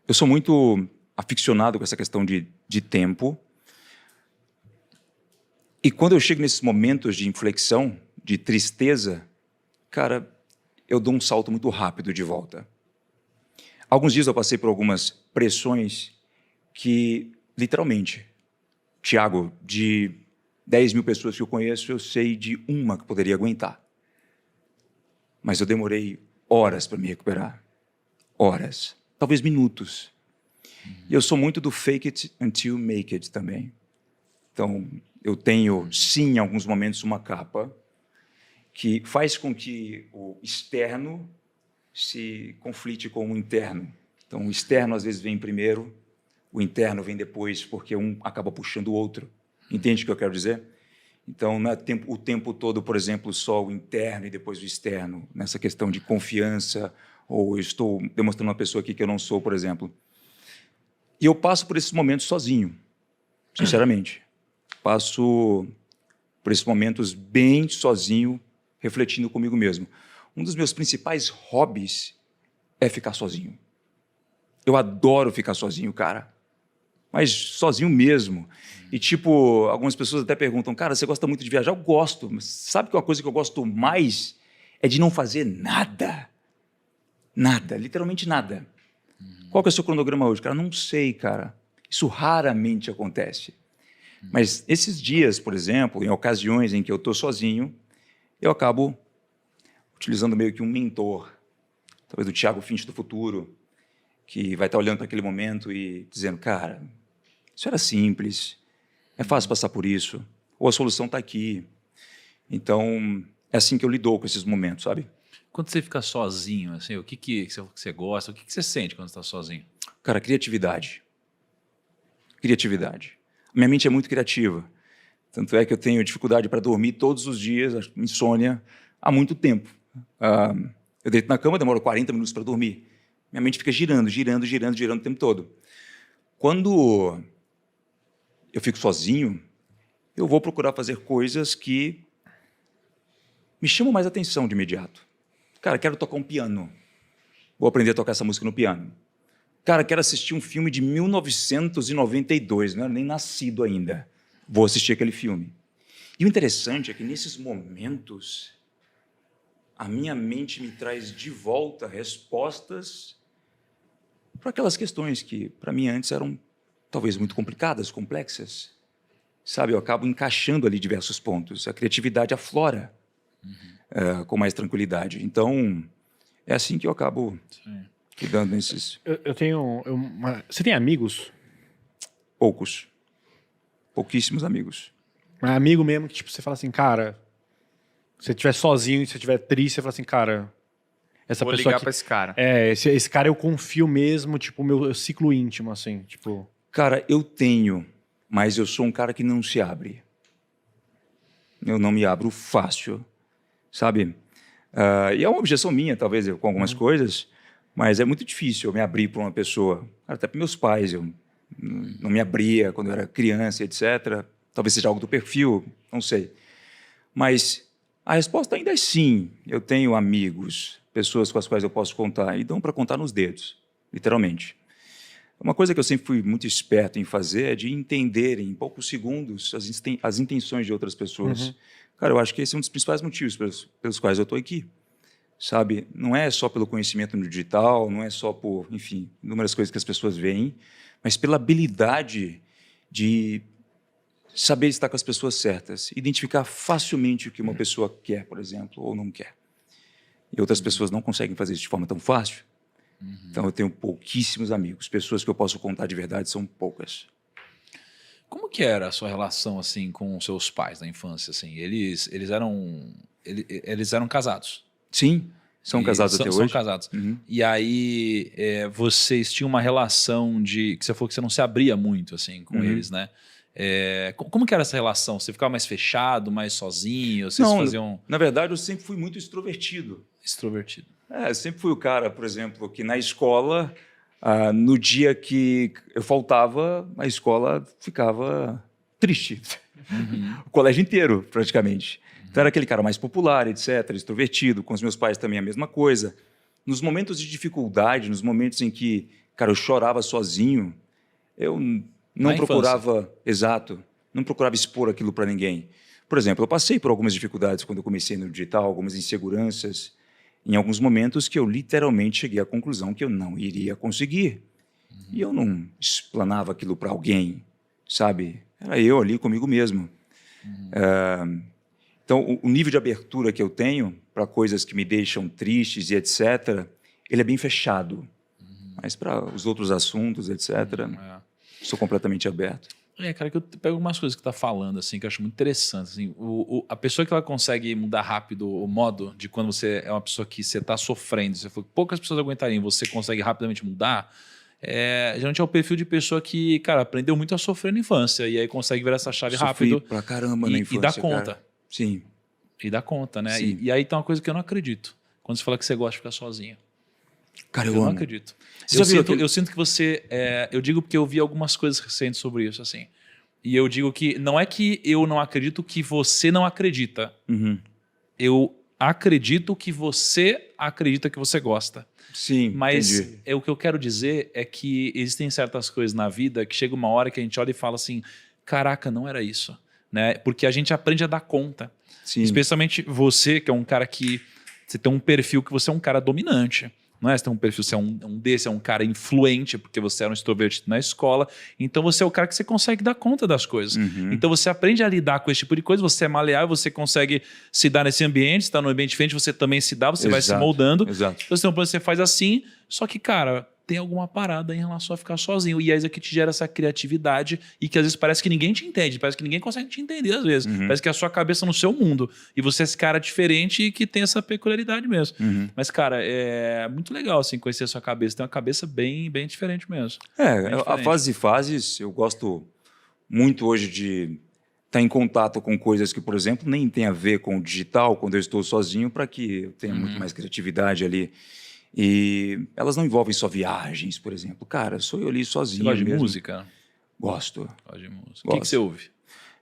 Eu sou muito aficionado com essa questão de tempo. E quando eu chego nesses momentos de inflexão, de tristeza, cara, eu dou um salto muito rápido de volta. Alguns dias eu passei por algumas pressões que, literalmente, Tiago, de 10 mil pessoas que eu conheço, eu sei de uma que poderia aguentar. Mas eu demorei horas para me recuperar. Horas. Talvez minutos. E eu sou muito do fake it until make it também. Então, eu tenho, sim, em alguns momentos, uma capa que faz com que o externo se conflite com o interno. Então, o externo, às vezes, vem primeiro, o interno vem depois, porque um acaba puxando o outro. Entende o que eu quero dizer? Então, não é o tempo todo, por exemplo, só o interno e depois o externo, nessa questão de confiança, ou eu estou demonstrando uma pessoa aqui que eu não sou, por exemplo. E eu passo por esses momentos sozinho, sinceramente. Passo por esses momentos bem sozinho, refletindo comigo mesmo. Um dos meus principais hobbies é ficar sozinho. Eu adoro ficar sozinho, cara. Mas sozinho mesmo. E, tipo, algumas pessoas até perguntam, cara, você gosta muito de viajar? Eu gosto, mas sabe que uma coisa que eu gosto mais é de não fazer nada. Nada, literalmente nada. Qual que é o seu cronograma hoje? Cara, não sei, cara. Isso raramente acontece. Mas esses dias, por exemplo, em ocasiões em que eu estou sozinho, eu acabo utilizando meio que um mentor, talvez do Tiago Finch do futuro, que vai estar olhando para aquele momento e dizendo, cara, isso era simples, é fácil passar por isso, ou a solução está aqui. Então, é assim que eu lido com esses momentos, sabe? Quando você fica sozinho, assim, o que você gosta, o que você sente quando você está sozinho? Cara, criatividade. Criatividade. Minha mente é muito criativa. Tanto é que eu tenho dificuldade para dormir todos os dias, insônia, há muito tempo. Eu deito na cama, demoro 40 minutos para dormir. Minha mente fica girando o tempo todo. Quando eu fico sozinho, eu vou procurar fazer coisas que me chamam mais atenção de imediato. Cara, quero tocar um piano. Vou aprender a tocar essa música no piano. Cara, quero assistir um filme de 1992, não era nem nascido ainda. Vou assistir aquele filme. E o interessante é que, nesses momentos, a minha mente me traz de volta respostas para aquelas questões que, para mim, antes eram talvez muito complicadas, complexas. Sabe, eu acabo encaixando ali diversos pontos. A criatividade aflora com mais tranquilidade. Então, é assim que eu acabo lidando nesses... Eu tenho... Você tem amigos? Poucos. Pouquíssimos amigos. Um amigo mesmo que, tipo, você fala assim, cara... Se você estiver sozinho e se você estiver triste, você fala assim, cara... Essa Vou pessoa ligar aqui, pra esse cara. esse cara eu confio mesmo, tipo, o meu ciclo íntimo, assim, tipo... Cara, eu tenho, mas eu sou um cara que não se abre. Eu não me abro fácil, sabe? E é uma objeção minha, talvez, com algumas coisas, mas é muito difícil eu me abrir para uma pessoa. Cara, até para meus pais, eu não me abria quando eu era criança, etc. Talvez seja algo do perfil, não sei. Mas a resposta ainda é sim. Eu tenho amigos, pessoas com as quais eu posso contar, e dão para contar nos dedos, literalmente. Uma coisa que eu sempre fui muito esperto em fazer é de entender em poucos segundos as intenções de outras pessoas. Cara, eu acho que esse é um dos principais motivos pelos quais eu estou aqui. Sabe? Não é só pelo conhecimento no digital, não é só por, enfim, inúmeras coisas que as pessoas veem, mas pela habilidade de saber estar com as pessoas certas, identificar facilmente o que uma pessoa quer, por exemplo, ou não quer. E outras pessoas não conseguem fazer isso de forma tão fácil. Então eu tenho pouquíssimos amigos. Pessoas que eu posso contar de verdade são poucas. Como que era a sua relação assim com os seus pais na infância? Assim, eles eram casados. Sim, são E casados até são hoje. casados. Uhum. E aí vocês tinham uma relação de que você falou que você não se abria muito assim com eles, né? Como que era essa relação? Você ficava mais fechado, mais sozinho? Vocês Não, faziam na verdade, eu sempre fui muito extrovertido. extrovertido? Eu sempre fui o cara, por exemplo, que na escola, no dia que eu faltava, a escola ficava triste. O colégio inteiro, praticamente. Então era aquele cara mais popular, etc., extrovertido, com os meus pais também a mesma coisa. Nos momentos de dificuldade, nos momentos em que, cara, eu chorava sozinho, eu não Na procurava, exato, não procurava expor aquilo para ninguém. Por exemplo, eu passei por algumas dificuldades quando eu comecei no digital, algumas inseguranças, em alguns momentos que eu literalmente cheguei à conclusão que eu não iria conseguir. E eu não explanava aquilo para alguém, sabe? Era eu ali comigo mesmo. Então, o nível de abertura que eu tenho para coisas que me deixam tristes e etc., ele é bem fechado. Mas para os outros assuntos, etc., sou completamente aberto. Cara, que eu pego algumas coisas que tá falando, assim, que eu acho muito interessante. Assim, a pessoa que ela consegue mudar rápido o modo de quando você é uma pessoa que você tá sofrendo, você falou que poucas pessoas aguentariam, você consegue rapidamente mudar, geralmente é o perfil de pessoa que, cara, aprendeu muito a sofrer na infância e aí consegue virar essa chave Sofri rápido pra caramba na infância, e dá conta. cara. Sim. E dá conta, né? Sim. E aí tem uma coisa que eu não acredito. Quando você fala que você gosta de ficar sozinho. Cara, Eu eu não amo. acredito. Você já viu aquele- Eu sinto que você... eu digo porque eu vi algumas coisas recentes sobre isso, assim. E eu digo que não é que eu não acredito que você não acredita. Uhum. Eu acredito que você acredita que você gosta. Sim, Mas entendi. o que eu quero dizer é que existem certas coisas na vida que chega uma hora que a gente olha e fala assim, caraca, não era isso. Né? Porque a gente aprende a dar conta. Sim. Especialmente você, que é um cara que... Você tem um perfil que você é um cara dominante. Não é? Você tem um perfil, você é é um cara influente, porque você era um extrovertido na escola. Então você é o cara que você consegue dar conta das coisas. Então você aprende a lidar com esse tipo de coisa, você é maleável, você consegue se dar nesse ambiente, está no ambiente diferente, você também se dá, você vai se Exato, moldando. exato. Então você tem um plano, você faz assim, só que, cara, tem alguma parada em relação a ficar sozinho. E é isso que te gera essa criatividade e que às vezes parece que ninguém te entende, parece que ninguém consegue te entender às vezes. Parece que é a sua cabeça no seu mundo. E você é esse cara diferente e que tem essa peculiaridade mesmo. Mas, cara, é muito legal assim, conhecer a sua cabeça. Tem uma cabeça bem, bem diferente mesmo. Bem A diferente. fases e fases, eu gosto muito hoje de estar em contato com coisas que, por exemplo, nem tem a ver com o digital, quando eu estou sozinho, para que eu tenha muito mais criatividade ali. E elas não envolvem só viagens, por exemplo. Cara, sou eu ali Você sozinho gosta de mesmo. música? Gosto. Gosta de música. O que Gosto. você ouve?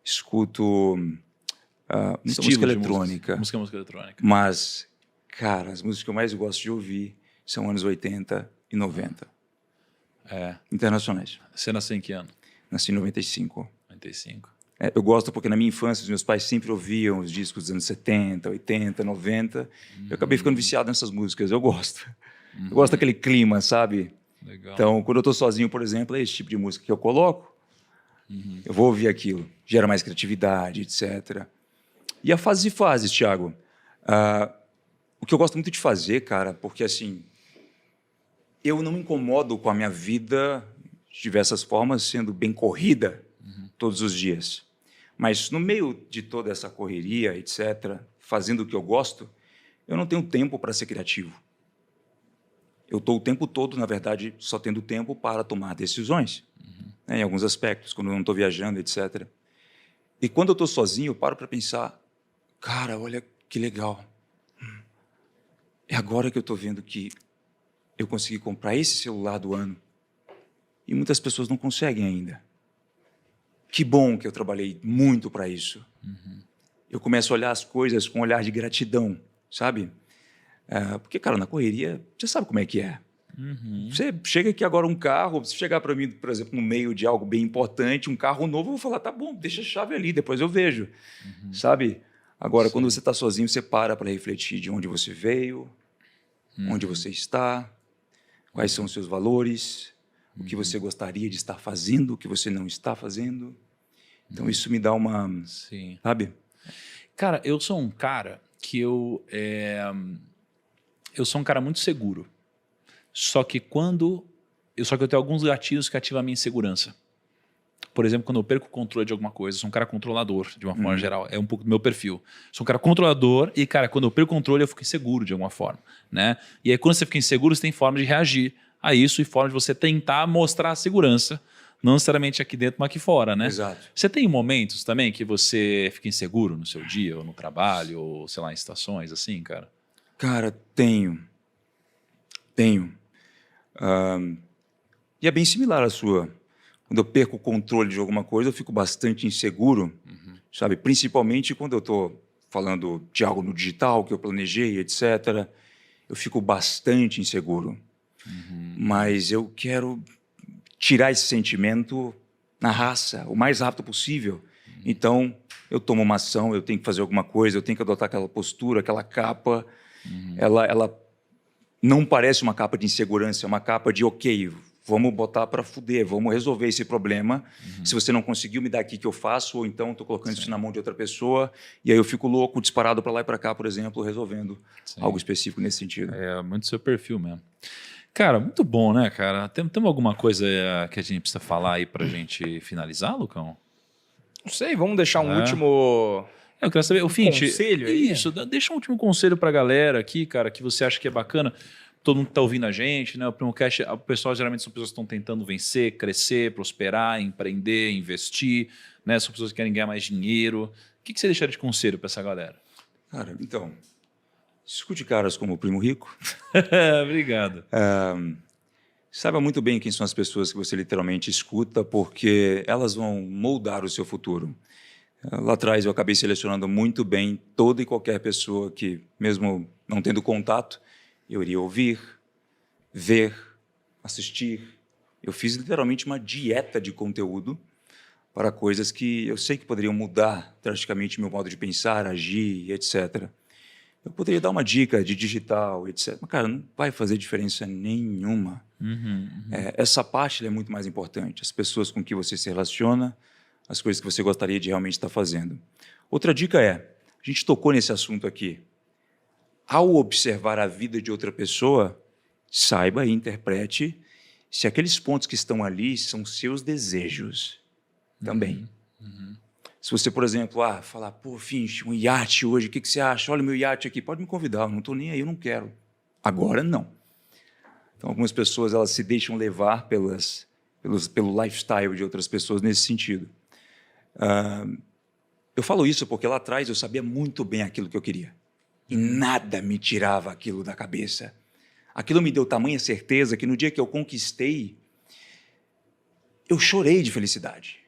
Escuto muita Estilo música de eletrônica. Música eletrônica. Mas, cara, as músicas que eu mais gosto de ouvir são anos 80 e 90. Internacionais. Você nasceu em que ano? Nasci em 95. 95. Eu gosto porque na minha infância os meus pais sempre ouviam os discos dos anos 70, 80, 90. Eu acabei ficando viciado nessas músicas. Eu gosto. Eu gosto daquele clima, sabe? Legal. Então, quando eu estou sozinho, por exemplo, é esse tipo de música que eu coloco. Eu vou ouvir aquilo. Gera mais criatividade, etc. E a fases e fases, Thiago. O que eu gosto muito de fazer, cara, porque assim, eu não me incomodo com a minha vida de diversas formas sendo bem corrida todos os dias. Mas no meio de toda essa correria, etc., fazendo o que eu gosto, eu não tenho tempo para ser criativo. Eu estou o tempo todo, na verdade, só tendo tempo para tomar decisões, né, em alguns aspectos, quando eu não estou viajando, etc. E quando eu estou sozinho, eu paro para pensar, cara, olha que legal. É agora que eu estou vendo que eu consegui comprar esse celular do ano e muitas pessoas não conseguem ainda. Que bom que eu trabalhei muito para isso. Eu começo a olhar as coisas com um olhar de gratidão, sabe? Porque, cara, na correria, você sabe como é que é. Você chega aqui agora um carro, se chegar para mim, por exemplo, no meio de algo bem importante, um carro novo, eu vou falar, tá bom, deixa a chave ali, depois eu vejo, sabe? Agora, quando você está sozinho, você para refletir de onde você veio, onde você está, quais são os seus valores, o que você gostaria de estar fazendo, o que você não está fazendo. Então, isso me dá uma... Sim. Sabe? Cara, eu sou um cara que eu sou um cara muito seguro. Só que eu tenho alguns gatilhos que ativam a minha insegurança. Por exemplo, quando eu perco o controle de alguma coisa, eu sou um cara controlador, de uma forma geral. É um pouco do meu perfil. Sou um cara controlador e, cara, quando eu perco o controle, eu fico inseguro de alguma forma, né? E aí, quando você fica inseguro, você tem forma de reagir a isso e forma de você tentar mostrar a segurança, não necessariamente aqui dentro, mas aqui fora, né? Exato. Você tem momentos também que você fica inseguro no seu dia, ou no trabalho, ou, sei lá, em situações assim, cara? Cara, tenho. E é bem similar à sua. Quando eu perco o controle de alguma coisa, eu fico bastante inseguro, sabe? Principalmente quando eu estou falando de algo no digital, que eu planejei, etc. Eu fico bastante inseguro. Mas eu quero tirar esse sentimento na raça, o mais rápido possível. Então, eu tomo uma ação, eu tenho que fazer alguma coisa, eu tenho que adotar aquela postura, aquela capa. Ela não parece uma capa de insegurança, é uma capa de, ok, vamos botar para fuder, vamos resolver esse problema. Se você não conseguiu me dar aqui, o que eu faço? Ou então estou colocando isso na mão de outra pessoa, e aí eu fico louco, disparado para lá e para cá, por exemplo, resolvendo algo específico nesse sentido. É muito seu perfil mesmo. Cara, muito bom, né, cara? Temos alguma coisa que a gente precisa falar aí pra gente finalizar, Lucão? Não sei, vamos deixar um último... Eu quero saber, o Finch, conselho aí? isso, deixa um último conselho pra galera aqui, cara, que você acha que é bacana. Todo mundo que tá ouvindo a gente, né? O PrimoCast, o pessoal geralmente são pessoas que estão tentando vencer, crescer, prosperar, empreender, investir, né? São pessoas que querem ganhar mais dinheiro. O que você deixaria de conselho pra essa galera? Cara, então, escute caras como o Primo Rico. Obrigado. Saiba muito bem quem são as pessoas que você literalmente escuta, porque elas vão moldar o seu futuro. Lá atrás eu acabei selecionando muito bem toda e qualquer pessoa que, mesmo não tendo contato, eu iria ouvir, ver, assistir. Eu fiz literalmente uma dieta de conteúdo para coisas que eu sei que poderiam mudar drasticamente meu modo de pensar, agir, etc. Eu poderia dar uma dica de digital, etc. Mas, cara, não vai fazer diferença nenhuma. Essa parte é muito mais importante. As pessoas com que você se relaciona, as coisas que você gostaria de realmente estar fazendo. Outra dica é, a gente tocou nesse assunto aqui, ao observar a vida de outra pessoa, saiba e interprete se aqueles pontos que estão ali são seus desejos também. Se você, por exemplo, falar, pô, Finch, um iate hoje, o que você acha? Olha o meu iate aqui, pode me convidar, eu não estou nem aí, eu não quero. Agora, não. Então, algumas pessoas elas se deixam levar pelo lifestyle de outras pessoas nesse sentido. Eu falo isso porque lá atrás eu sabia muito bem aquilo que eu queria. E nada me tirava aquilo da cabeça. Aquilo me deu tamanha certeza que no dia que eu conquistei, eu chorei de felicidade.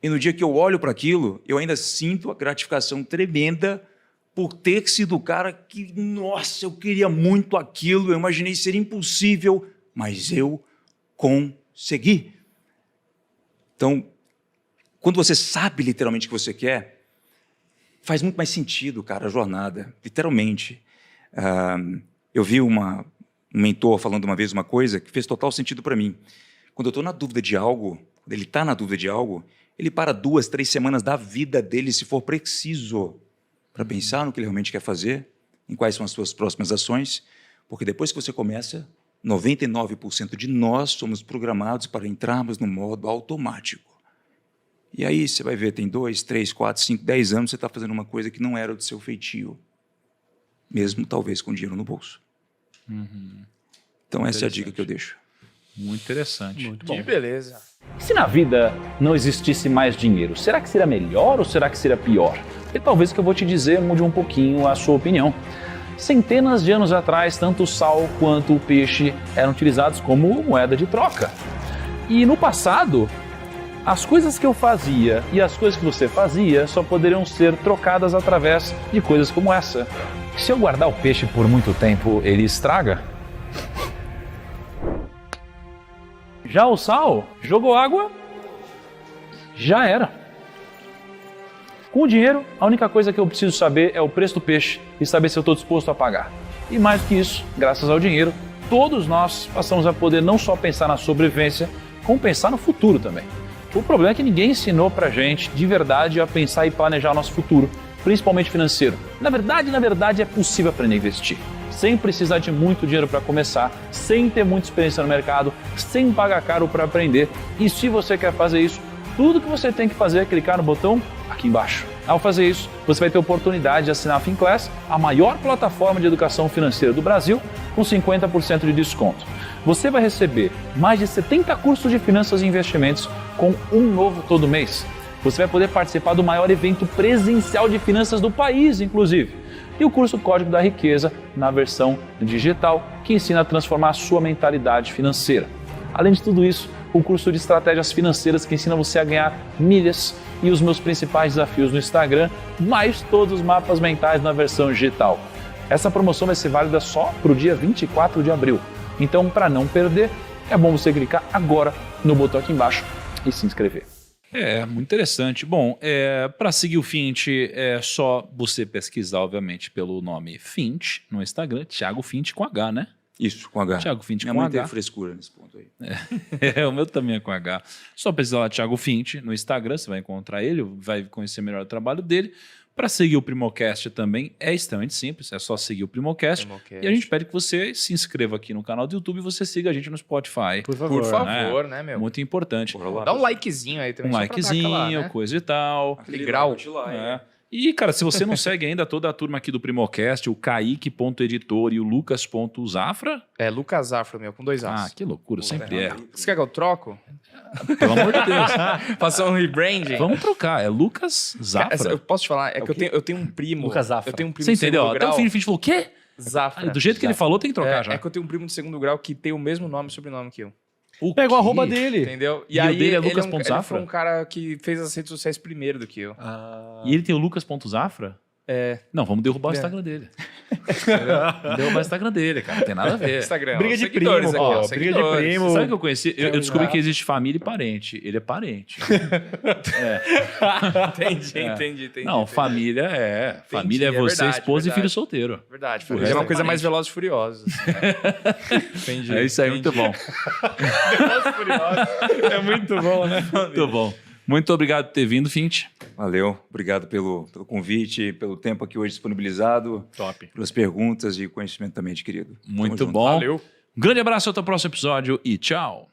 E no dia que eu olho para aquilo, eu ainda sinto a gratificação tremenda por ter sido o cara que, nossa, eu queria muito aquilo, eu imaginei ser impossível, mas eu consegui. Então, quando você sabe literalmente o que você quer, faz muito mais sentido, cara, a jornada, literalmente. Eu vi um mentor falando uma vez uma coisa que fez total sentido para mim. Quando eu estou na dúvida de algo, quando ele está na dúvida de algo, ele para 2, 3 semanas da vida dele, se for preciso, para pensar no que ele realmente quer fazer, em quais são as suas próximas ações, porque depois que você começa, 99% de nós somos programados para entrarmos no modo automático. E aí você vai ver, tem 2, 3, 4, 5, 10 anos, você está fazendo uma coisa que não era do seu feitio, mesmo talvez com dinheiro no bolso. Então essa é a dica que eu deixo. Muito interessante. Muito bom. Que beleza. Se na vida não existisse mais dinheiro, será que seria melhor ou será que seria pior? E talvez o que eu vou te dizer mude um pouquinho a sua opinião. Centenas de anos atrás, tanto o sal quanto o peixe eram utilizados como moeda de troca. E no passado, as coisas que eu fazia e as coisas que você fazia só poderiam ser trocadas através de coisas como essa. Se eu guardar o peixe por muito tempo, ele estraga? Já o sal, jogou água, já era. Com o dinheiro, a única coisa que eu preciso saber é o preço do peixe e saber se eu estou disposto a pagar. E mais do que isso, graças ao dinheiro, todos nós passamos a poder não só pensar na sobrevivência, como pensar no futuro também. O problema é que ninguém ensinou pra gente de verdade a pensar e planejar o nosso futuro, principalmente financeiro. Na verdade, é possível aprender a investir. sem precisar de muito dinheiro para começar, sem ter muita experiência no mercado, sem pagar caro para aprender. E se você quer fazer isso, tudo que você tem que fazer é clicar no botão aqui embaixo. Ao fazer isso, você vai ter a oportunidade de assinar a Finclass, a maior plataforma de educação financeira do Brasil, com 50% de desconto. Você vai receber mais de 70 cursos de finanças e investimentos com um novo todo mês. Você vai poder participar do maior evento presencial de finanças do país, inclusive. E o curso Código da Riqueza, na versão digital, que ensina a transformar a sua mentalidade financeira. Além de tudo isso, o curso de estratégias financeiras que ensina você a ganhar milhas e os meus principais desafios no Instagram, mais todos os mapas mentais na versão digital. Essa promoção vai ser válida só para o dia 24 de abril. Então, para não perder, é bom você clicar agora no botão aqui embaixo e se inscrever. Muito interessante. Bom, para seguir o Fint, é só você pesquisar, obviamente, pelo nome Fint no Instagram, Thiago Fint com H, né? Isso, com H. Thiago Fint Minha com mãe H. teve frescura nesse ponto aí. O meu também é com H. Só pesquisar lá Thiago Fint no Instagram, você vai encontrar ele, vai conhecer melhor o trabalho dele. Para seguir o Primocast também é extremamente simples, é só seguir o Primocast. E a gente pede que você se inscreva aqui no canal do YouTube e você siga a gente no Spotify. Por favor. Por favor, né, meu? Muito importante. Bora lá. Dá um likezinho aí também. Um só pra dar aquela, likezinho, né? coisa e tal. Aquele grau. É. E, cara, se você não segue ainda toda a turma aqui do Primocast, o Kaique.editor e o Lucas.zafra. É Lucas Afro, meu, com 2 As. Que loucura, sempre é. Você quer que eu troco? Pelo amor de Deus. Faça um rebranding? Vamos trocar, é Lucas Zafra. Eu posso te falar, é que eu tenho um primo. Lucas Zafra. Eu tenho um primo Você de entendeu? segundo Até o grau. Fint falou, o quê? Zafra. Do jeito que ele falou, tem que trocar já. É que eu tenho um primo de segundo grau que tem o mesmo nome e sobrenome que eu. O Pega o quê? arroba dele. Entendeu? E o dele é Lucas ele Zafra? foi um cara que fez as redes sociais primeiro do que eu. E ele tem o Lucas.zafra? É. Não, vamos derrubar o Instagram dele. Vamos derrubar o Instagram dele, cara. Não tem nada a ver. Instagram. Briga ó, de seguidores primo, aqui, ó, ó, briga de seguidores. primo. Sabe o que eu conheci? Eu descobri que existe família e parente. Ele é parente. Entendi. Não, entendi. família é. Família é você, verdade, esposa e verdade. filho solteiro. Verdade. O Família é resto uma é coisa parente. mais Velozes e Furiosos. Assim, né? Entendi. É isso aí, muito bom. É muito bom, né? Muito bom. Muito obrigado por ter vindo, Fint. Valeu, obrigado pelo convite, pelo tempo aqui hoje disponibilizado, Top. pelas perguntas e conhecimento também, querido. Tamo Muito junto. bom. Valeu. Um grande abraço, até o próximo episódio e tchau.